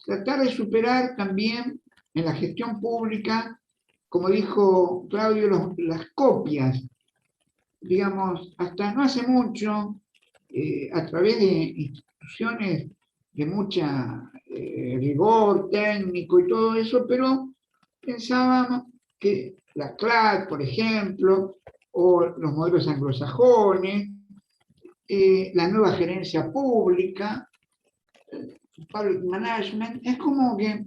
tratar de superar también en la gestión pública, como dijo Claudio, las copias. Digamos, hasta no hace mucho, a través de instituciones de mucha rigor técnico y todo eso, pero pensábamos que la CLAD, por ejemplo, o los modelos anglosajones, la nueva gerencia pública, public management, es como que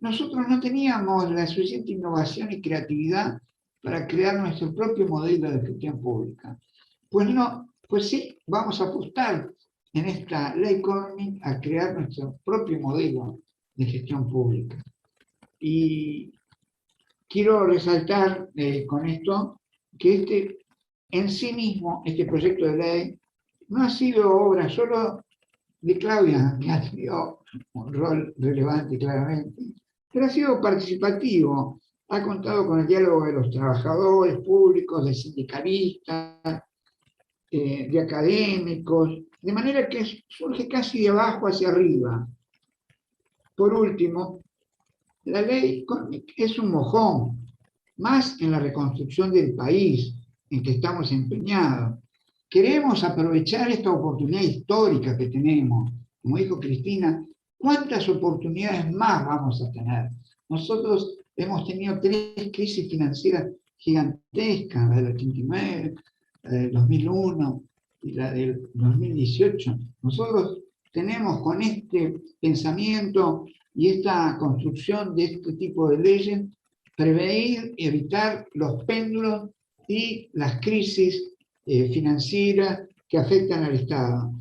nosotros no teníamos la suficiente innovación y creatividad para crear nuestro propio modelo de gestión pública. Pues no, pues sí, vamos a apostar en esta ley Corning a crear nuestro propio modelo de gestión pública. Y quiero resaltar con esto que en sí mismo, este proyecto de ley, no ha sido obra solo de Claudia, que ha tenido un rol relevante claramente, pero ha sido participativo, ha contado con el diálogo de los trabajadores públicos, de sindicalistas, de académicos, de manera que surge casi de abajo hacia arriba. Por último, la ley es un mojón, más en la reconstrucción del país en que estamos empeñados. Queremos aprovechar esta oportunidad histórica que tenemos. Como dijo Cristina, ¿cuántas oportunidades más vamos a tener? Nosotros hemos tenido 3 crisis financieras gigantescas, la del 89, la del 2001 y la del 2018. Nosotros tenemos con este pensamiento y esta construcción de este tipo de leyes prevenir y evitar los péndulos y las crisis financieras que afectan al Estado.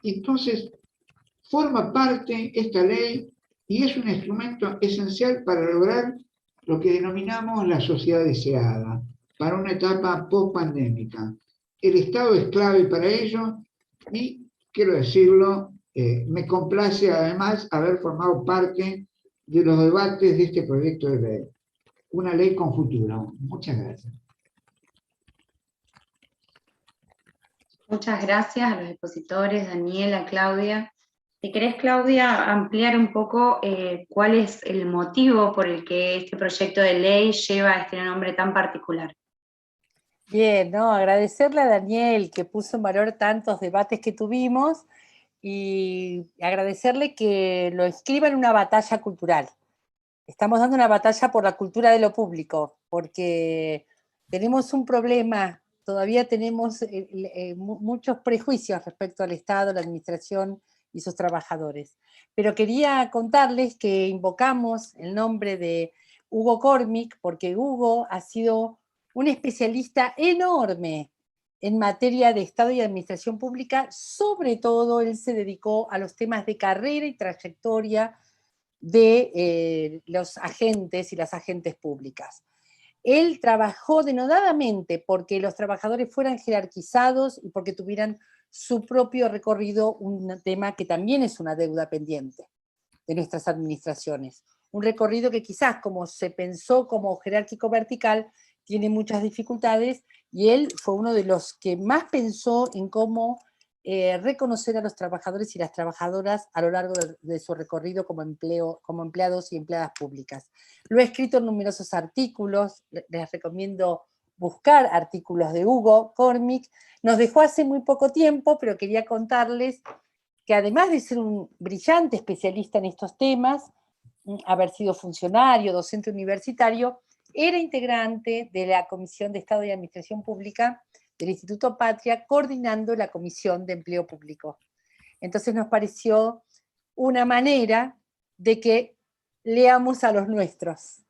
Entonces, forma parte esta ley y es un instrumento esencial para lograr lo que denominamos la sociedad deseada, para una etapa post-pandémica. El Estado es clave para ello y, quiero decirlo, me complace además haber formado parte de los debates de este proyecto de ley. Una ley con futuro. Muchas gracias. Muchas gracias a los expositores, Daniela, Claudia. Si querés, Claudia, ampliar un poco cuál es el motivo por el que este proyecto de ley lleva este nombre tan particular. Bien, ¿no? Agradecerle a Daniel que puso en valor tantos debates que tuvimos y agradecerle que lo inscriba en una batalla cultural. Estamos dando una batalla por la cultura de lo público, porque tenemos un problema, todavía tenemos muchos prejuicios respecto al Estado, la administración y sus trabajadores. Pero quería contarles que invocamos el nombre de Hugo Cormick, porque Hugo ha sido un especialista enorme en materia de Estado y Administración Pública. Sobre todo, él se dedicó a los temas de carrera y trayectoria de los agentes y las agentes públicas. Él trabajó denodadamente porque los trabajadores fueran jerarquizados y porque tuvieran su propio recorrido, un tema que también es una deuda pendiente de nuestras administraciones. Un recorrido que quizás, como se pensó como jerárquico vertical, tiene muchas dificultades, y él fue uno de los que más pensó en cómo reconocer a los trabajadores y las trabajadoras a lo largo de su recorrido como empleados y empleadas públicas. Lo ha escrito en numerosos artículos, les recomiendo buscar artículos de Hugo Cormick. Nos dejó hace muy poco tiempo, pero quería contarles que además de ser un brillante especialista en estos temas, haber sido funcionario, docente universitario, era integrante de la Comisión de Estado y Administración Pública del Instituto Patria, coordinando la Comisión de Empleo Público. Entonces nos pareció una manera de que leamos a los nuestros,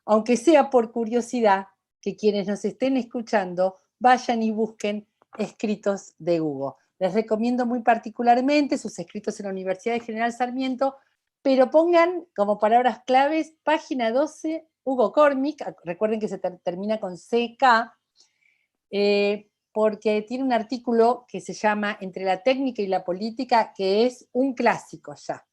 aunque sea por curiosidad, que quienes nos estén escuchando vayan y busquen escritos de Hugo. Les recomiendo muy particularmente sus escritos en la Universidad de General Sarmiento, pero pongan como palabras claves página 12, Hugo Cormick, recuerden que se termina con CK, porque tiene un artículo que se llama Entre la técnica y la política, que es un clásico ya,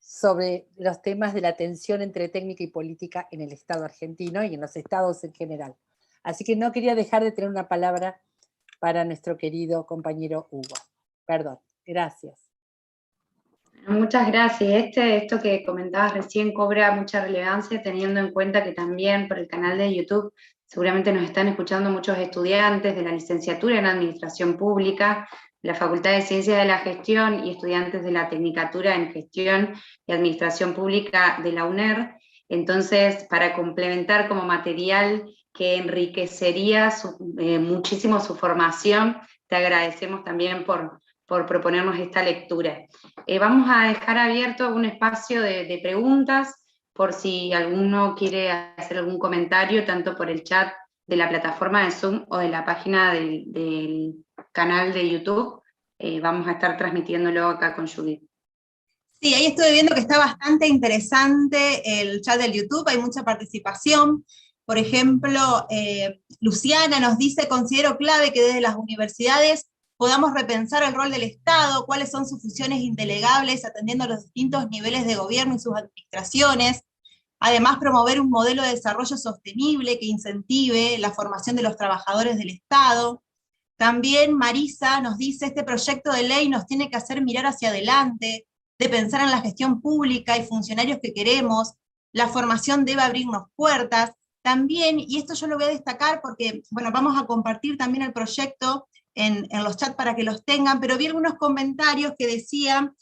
sobre los temas de la tensión entre técnica y política en el Estado argentino y en los estados en general. Así que no quería dejar de tener una palabra para nuestro querido compañero Hugo. Perdón, gracias. Muchas gracias. Esto que comentabas recién cobra mucha relevancia, teniendo en cuenta que también por el canal de YouTube seguramente nos están escuchando muchos estudiantes de la licenciatura en Administración Pública, de la Facultad de Ciencias de la Gestión, y estudiantes de la Tecnicatura en Gestión y Administración Pública de la UNER. Entonces, para complementar como material que enriquecería muchísimo su formación, te agradecemos también por proponernos esta lectura. Vamos a dejar abierto un espacio de preguntas, por si alguno quiere hacer algún comentario, tanto por el chat de la plataforma de Zoom o de la página del canal de YouTube. Vamos a estar transmitiéndolo acá con Judith. Sí, ahí estuve viendo que está bastante interesante el chat del YouTube, hay mucha participación. Por ejemplo, Luciana nos dice: considero clave que desde las universidades podamos repensar el rol del Estado, cuáles son sus funciones indelegables, atendiendo a los distintos niveles de gobierno y sus administraciones. Además, promover un modelo de desarrollo sostenible que incentive la formación de los trabajadores del Estado. También Marisa nos dice: este proyecto de ley nos tiene que hacer mirar hacia adelante, de pensar en la gestión pública y funcionarios que queremos. La formación debe abrirnos puertas. También, y esto yo lo voy a destacar porque, bueno, vamos a compartir también el proyecto en los chats para que los tengan, pero vi algunos comentarios que decían,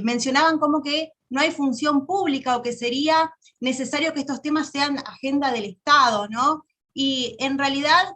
mencionaban como que no hay función pública, o que sería necesario que estos temas sean agenda del Estado, ¿no? Y en realidad,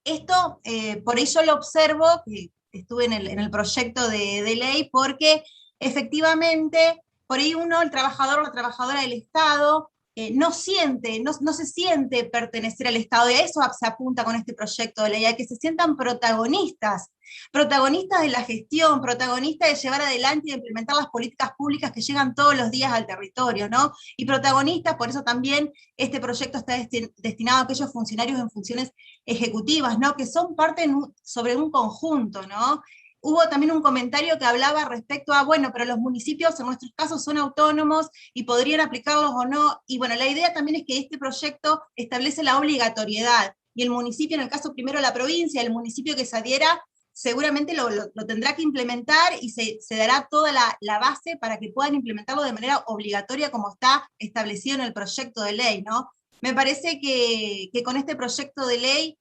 esto, por ello lo observo, que estuve en el proyecto de ley, porque efectivamente, por ahí uno, el trabajador o la trabajadora del Estado, no se siente pertenecer al Estado, y a eso se apunta con este proyecto de ley, a que se sientan protagonistas de la gestión, protagonistas de llevar adelante y de implementar las políticas públicas que llegan todos los días al territorio, ¿no? Y protagonistas, por eso también este proyecto está destinado a aquellos funcionarios en funciones ejecutivas, ¿no? Que son parte sobre un conjunto, ¿no? Hubo también un comentario que hablaba respecto a, bueno, pero los municipios en nuestros casos son autónomos y podrían aplicarlos o no, y bueno, la idea también es que este proyecto establece la obligatoriedad, y el municipio, en el caso primero la provincia, el municipio que se adhiera, seguramente lo tendrá que implementar, y se dará toda la base para que puedan implementarlo de manera obligatoria, como está establecido en el proyecto de ley, ¿no? Me parece que con este proyecto de ley,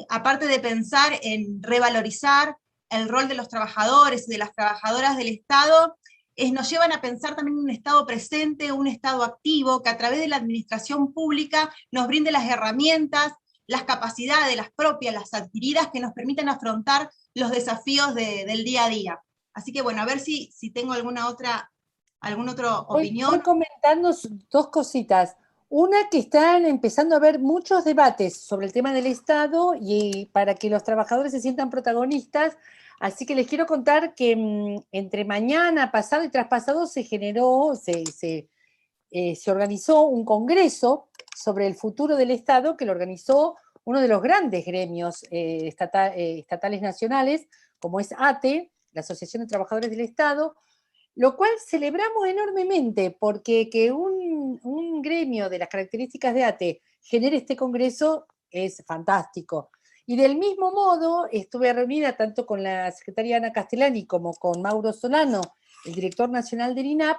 aparte de pensar en revalorizar el rol de los trabajadores y de las trabajadoras del Estado, nos llevan a pensar también en un Estado presente, un Estado activo, que a través de la administración pública nos brinde las herramientas, las capacidades, las propias, las adquiridas, que nos permitan afrontar los desafíos del día a día. Así que bueno, a ver si tengo alguna otra opinión. Voy comentarnos dos cositas. Una, que están empezando a haber muchos debates sobre el tema del Estado y para que los trabajadores se sientan protagonistas. Así que les quiero contar que entre mañana, pasado y traspasado se organizó un congreso sobre el futuro del Estado que lo organizó uno de los grandes gremios estatales nacionales, como es ATE, la Asociación de Trabajadores del Estado, lo cual celebramos enormemente, porque que un gremio de las características de ATE genere este congreso es fantástico. Y del mismo modo estuve reunida tanto con la secretaria Ana Castellani como con Mauro Solano, el director nacional del INAP,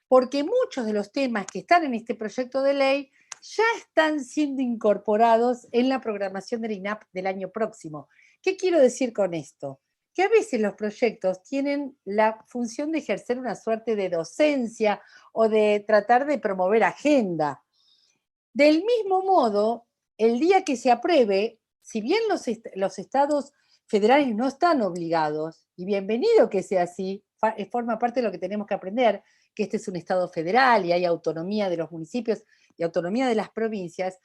porque muchos de los temas que están en este proyecto de ley ya están siendo incorporados en la programación del INAP del año próximo. ¿Qué quiero decir con esto? Que a veces los proyectos tienen la función de ejercer una suerte de docencia o de tratar de promover agenda. Del mismo modo, el día que se apruebe, si bien los estados federales no están obligados, y bienvenido que sea así, forma parte de lo que tenemos que aprender, que este es un estado federal y hay autonomía de los municipios y autonomía de las provincias,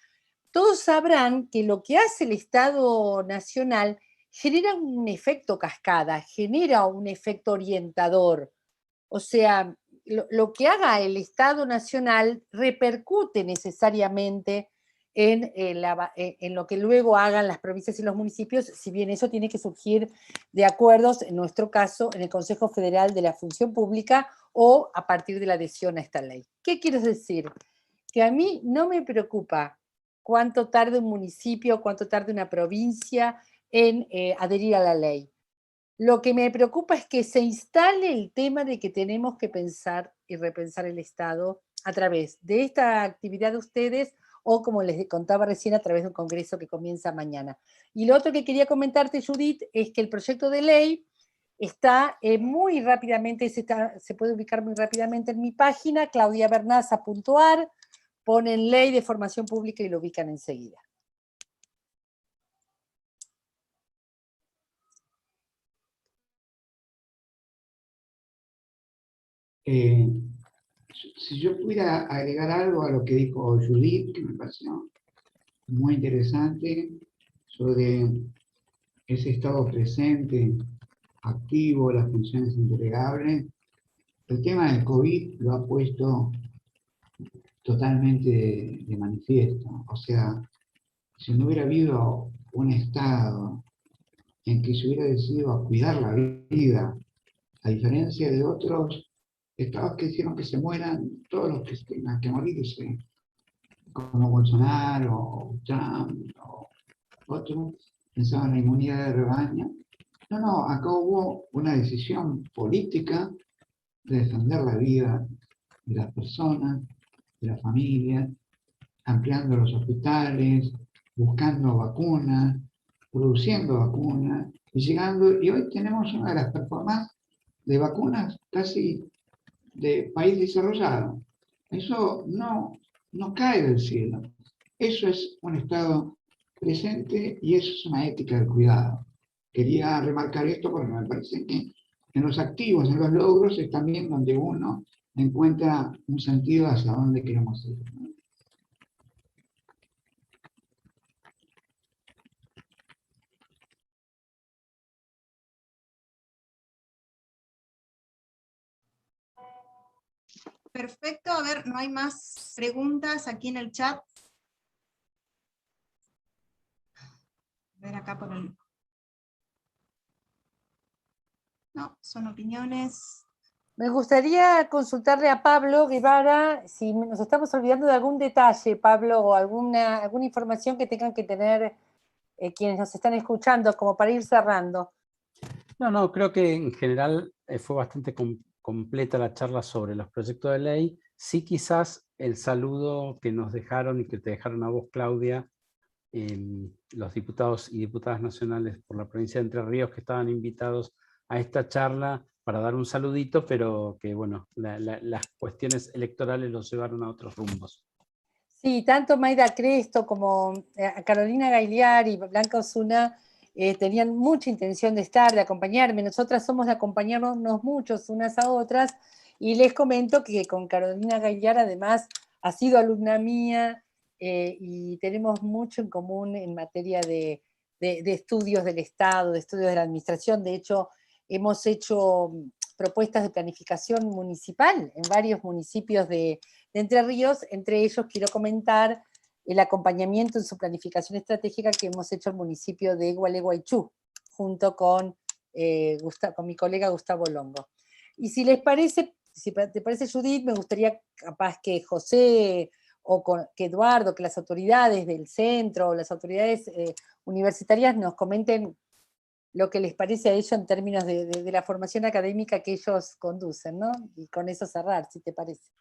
todos sabrán que lo que hace el Estado nacional genera un efecto cascada, genera un efecto orientador. O sea, lo que haga el Estado nacional repercute necesariamente en lo que luego hagan las provincias y los municipios, si bien eso tiene que surgir de acuerdos, en nuestro caso, en el Consejo Federal de la Función Pública o a partir de la adhesión a esta ley. ¿Qué quiero decir? Que a mí no me preocupa cuánto tarde un municipio, cuánto tarde una provincia en adherir a la ley. Lo que me preocupa es que se instale el tema de que tenemos que pensar y repensar el Estado a través de esta actividad de ustedes o, como les contaba recién, a través de un congreso que comienza mañana. Y lo otro que quería comentarte, Judith, es que el proyecto de ley está muy rápidamente, se puede ubicar muy rápidamente en mi página, claudiabernaza.ar, ponen ley de formación pública y lo ubican enseguida. Si yo pudiera agregar algo a lo que dijo Judith, que me pareció muy interesante, sobre ese estado presente, activo, las funciones entregables. El tema del COVID lo ha puesto totalmente de manifiesto. O sea, si no hubiera habido un Estado en que se hubiera decidido a cuidar la vida, a diferencia de otros estados que hicieron que se mueran todos los que tengan que morirse, como Bolsonaro, o Trump, o otros, pensaban en la inmunidad de rebaño. No, acá hubo una decisión política de defender la vida de las personas, de las familias, ampliando los hospitales, buscando vacunas, produciendo vacunas, y hoy tenemos una de las performances de vacunas casi de país desarrollado. Eso no cae del cielo. Eso es un estado presente y eso es una ética del cuidado. Quería remarcar esto porque me parece que en los activos, en los logros, es también donde uno encuentra un sentido hacia dónde queremos ir. Perfecto, a ver, no hay más preguntas aquí en el chat. A ver acá por el... No, son opiniones. Me gustaría consultarle a Pablo Guevara si nos estamos olvidando de algún detalle, Pablo, o alguna información que tengan que tener quienes nos están escuchando, como para ir cerrando. No, creo que en general fue bastante completa la charla sobre los proyectos de ley. Sí, quizás el saludo que nos dejaron y que te dejaron a vos, Claudia, los diputados y diputadas nacionales por la provincia de Entre Ríos que estaban invitados a esta charla para dar un saludito, pero que bueno, las cuestiones electorales los llevaron a otros rumbos. Sí, tanto Mayra Cresto como Carolina Gailiar y Blanca Osuna tenían mucha intención de estar, de acompañarme. Nosotras somos de acompañarnos muchos unas a otras, y les comento que con Carolina Gaillar además ha sido alumna mía, y tenemos mucho en común en materia de estudios del Estado, de estudios de la administración. De hecho, hemos hecho propuestas de planificación municipal en varios municipios de Entre Ríos. Entre ellos quiero comentar el acompañamiento en su planificación estratégica que hemos hecho al municipio de Gualeguaychú, junto con mi colega Gustavo Longo. Y si les parece, si te parece, Judith, me gustaría capaz que José que Eduardo, que las autoridades del centro, las autoridades universitarias nos comenten lo que les parece a ellos en términos de la formación académica que ellos conducen, ¿no? Y con eso cerrar, si te parece.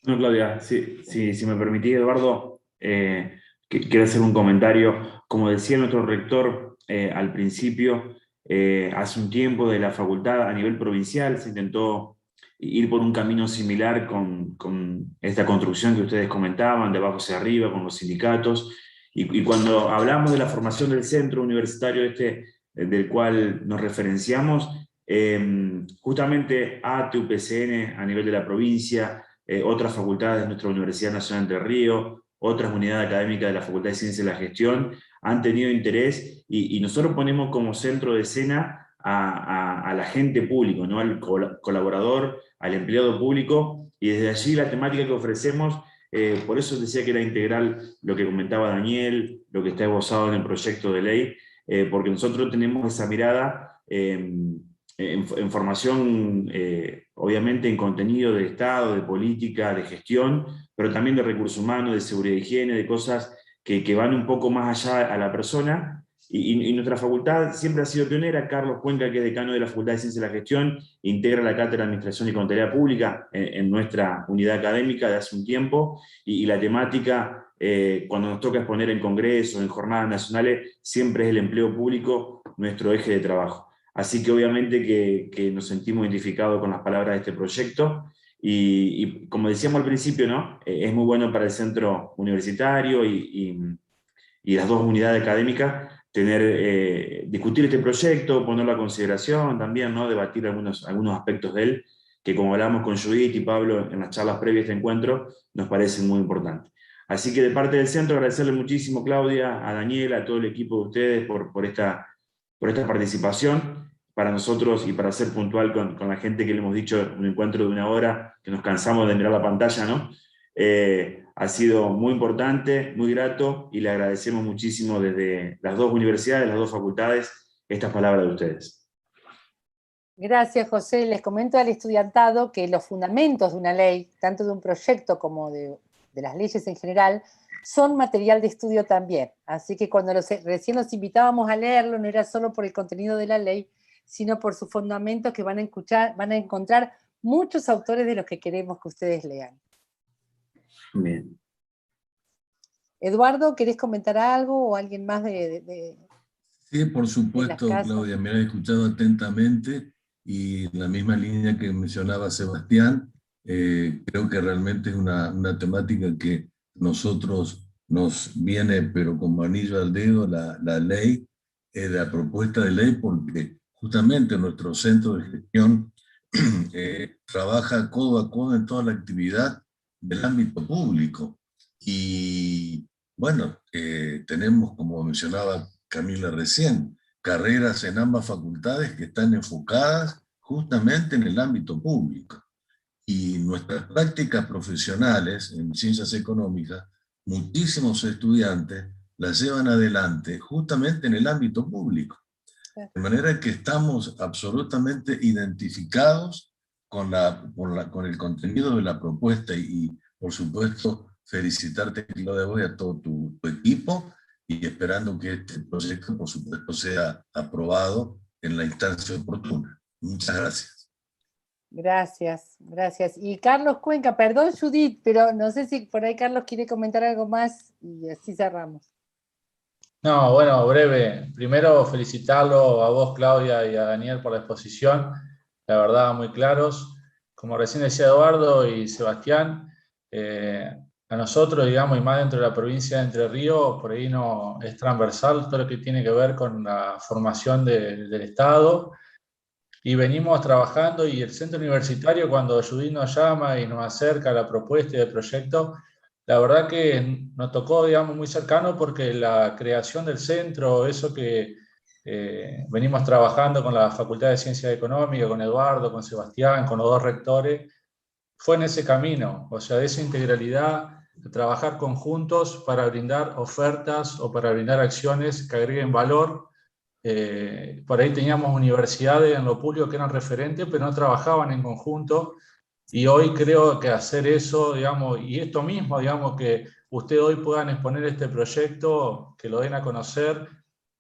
No, Claudia, si me permitís, Eduardo, quiero hacer un comentario. Como decía nuestro rector al principio, hace un tiempo de la facultad a nivel provincial se intentó ir por un camino similar con esta construcción que ustedes comentaban, de abajo hacia arriba, con los sindicatos. Y cuando hablamos de la formación del centro universitario del cual nos referenciamos, justamente ATE, UPCN a nivel de la provincia, otras facultades de nuestra Universidad Nacional de Entre Ríos, otras unidades académicas de la Facultad de Ciencias de la Gestión, han tenido interés, y nosotros ponemos como centro de escena al agente público, ¿no? Al colaborador, al empleado público, y desde allí la temática que ofrecemos, por eso decía que era integral lo que comentaba Daniel, lo que está esbozado en el proyecto de ley, porque nosotros tenemos esa mirada en formación, obviamente en contenido de Estado, de política, de gestión, pero también de recursos humanos, de seguridad y higiene, de cosas que van un poco más allá a la persona. Y nuestra facultad siempre ha sido pionera. Carlos Cuenca, que es decano de la Facultad de Ciencias de la Gestión, integra la Cátedra de Administración y Contabilidad Pública en nuestra unidad académica de hace un tiempo, y la temática, cuando nos toca exponer en congresos, en jornadas nacionales, siempre es el empleo público nuestro eje de trabajo. Así que obviamente que nos sentimos identificados con las palabras de este proyecto, y como decíamos al principio, ¿no? Es muy bueno para el centro universitario y las dos unidades académicas discutir este proyecto, ponerlo a consideración también, ¿no? Debatir algunos aspectos de él, que como hablamos con Judith y Pablo en las charlas previas a este encuentro, nos parecen muy importantes. Así que de parte del centro agradecerle muchísimo, Claudia, a Daniel, a todo el equipo de ustedes por esta participación. Para nosotros, y para ser puntual con la gente que le hemos dicho, un encuentro de 1 hora, que nos cansamos de mirar la pantalla, ¿no? Ha sido muy importante, muy grato, y le agradecemos muchísimo desde las dos universidades, las dos facultades, estas palabras de ustedes. Gracias, José. Les comento al estudiantado que los fundamentos de una ley, tanto de un proyecto como de las leyes en general, son material de estudio también. Así que cuando recién los invitábamos a leerlo, no era solo por el contenido de la ley, sino por sus fundamentos, que van a encontrar muchos autores de los que queremos que ustedes lean. Bien. Eduardo, ¿querés comentar algo o alguien más Sí, por supuesto, Claudia, me he escuchado atentamente, y en la misma línea que mencionaba Sebastián, creo que realmente es una temática que nosotros nos viene, pero como anillo al dedo, la ley, la propuesta de ley, porque justamente nuestro centro de gestión trabaja codo a codo en toda la actividad del ámbito público. Y bueno, tenemos, como mencionaba Camila recién, carreras en ambas facultades que están enfocadas justamente en el ámbito público. Y nuestras prácticas profesionales en ciencias económicas, muchísimos estudiantes las llevan adelante justamente en el ámbito público. De manera que estamos absolutamente identificados con el contenido de la propuesta, y por supuesto felicitarte, Claudia, vos y a todo tu equipo, y esperando que este proyecto, por supuesto, sea aprobado en la instancia oportuna. Muchas gracias. Gracias, gracias. Y Carlos Cuenca, perdón Judith, pero no sé si por ahí Carlos quiere comentar algo más, y así cerramos. No, bueno, breve. Primero felicitarlo a vos, Claudia, y a Daniel por la exposición. La verdad, muy claros. Como recién decía Eduardo y Sebastián, a nosotros, digamos, y más dentro de la provincia de Entre Ríos, por ahí no es transversal todo lo que tiene que ver con la formación del Estado, y venimos trabajando, y el centro universitario, cuando Judith nos llama y nos acerca a la propuesta y el proyecto, la verdad que nos tocó, digamos, muy cercano, porque la creación del centro, eso que venimos trabajando con la Facultad de Ciencias Económicas, con Eduardo, con Sebastián, con los dos rectores, fue en ese camino, o sea, de esa integralidad, de trabajar conjuntos para brindar ofertas o para brindar acciones que agreguen valor. Por ahí teníamos universidades en lo público que eran referentes, pero no trabajaban en conjunto, y hoy creo que hacer eso, digamos, y esto mismo, digamos, que ustedes hoy puedan exponer este proyecto, que lo den a conocer,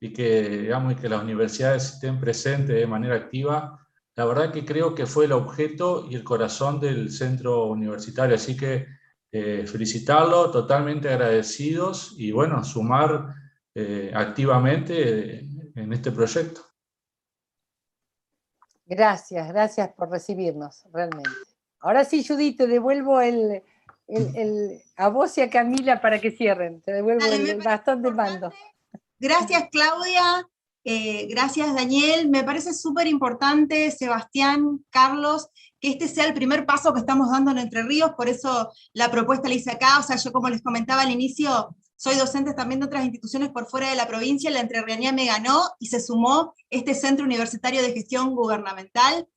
y que, digamos, y que las universidades estén presentes de manera activa, la verdad que creo que fue el objeto y el corazón del centro universitario. Así que felicitarlo, totalmente agradecidos, y bueno, sumar activamente en este proyecto. Gracias, gracias por recibirnos, realmente. Ahora sí, Judith, te devuelvo a vos y a Camila para que cierren. Te devuelvo el bastón de mando. Gracias, Claudia. Gracias, Daniel. Me parece súper importante, Sebastián, Carlos, que este sea el primer paso que estamos dando en Entre Ríos, por eso la propuesta la hice acá. O sea, yo, como les comentaba al inicio, soy docente también de otras instituciones por fuera de la provincia, la entrerrianía me ganó y se sumó este Centro Universitario de Gestión Gubernamental.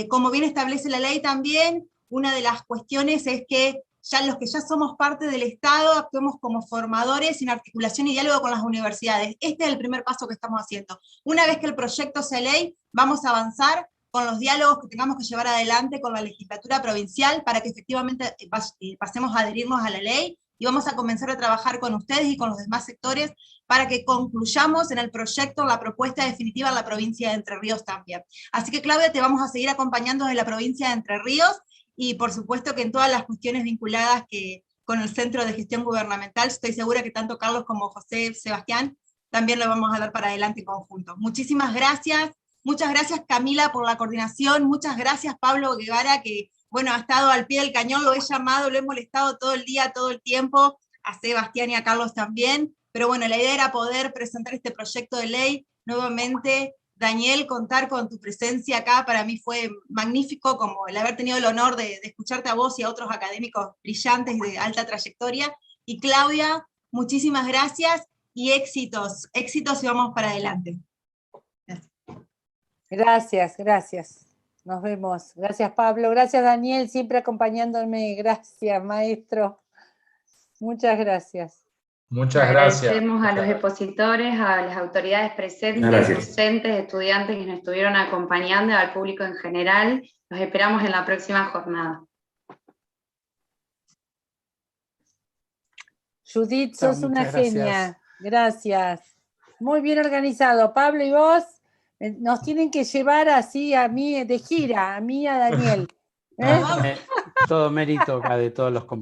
Como bien establece la ley también, una de las cuestiones es que los que ya somos parte del Estado actuemos como formadores en articulación y diálogo con las universidades. Este es el primer paso que estamos haciendo. Una vez que el proyecto sea ley, vamos a avanzar con los diálogos que tengamos que llevar adelante con la legislatura provincial para que efectivamente pasemos a adherirnos a la ley, y vamos a comenzar a trabajar con ustedes y con los demás sectores para que concluyamos en el proyecto la propuesta definitiva en la provincia de Entre Ríos también. Así que, Claudia, te vamos a seguir acompañando desde la provincia de Entre Ríos, y por supuesto que en todas las cuestiones vinculadas con el Centro de Gestión Gubernamental, estoy segura que tanto Carlos como José, Sebastián, también lo vamos a dar para adelante en conjunto. Muchísimas gracias. Muchas gracias, Camila, por la coordinación. Muchas gracias, Pablo Guevara, que bueno, ha estado al pie del cañón, lo he llamado, lo he molestado todo el día, todo el tiempo, a Sebastián y a Carlos también, pero bueno, la idea era poder presentar este proyecto de ley. Nuevamente, Daniel, contar con tu presencia acá para mí fue magnífico, como el haber tenido el honor de escucharte a vos y a otros académicos brillantes de alta trayectoria. Y Claudia, muchísimas gracias y éxitos, éxitos, y vamos para adelante. Gracias, gracias. Nos vemos. Gracias, Pablo. Gracias, Daniel, siempre acompañándome. Gracias, maestro. Muchas gracias. Muchas gracias. Agradecemos a los expositores, a las autoridades presentes, docentes, estudiantes que nos estuvieron acompañando, al público en general. Los esperamos en la próxima jornada. Judith, sos una genia. Gracias. Muy bien organizado. Pablo, ¿y vos? Nos tienen que llevar así a mí de gira, a mí y a Daniel. Todo mérito acá de todos los compañeros.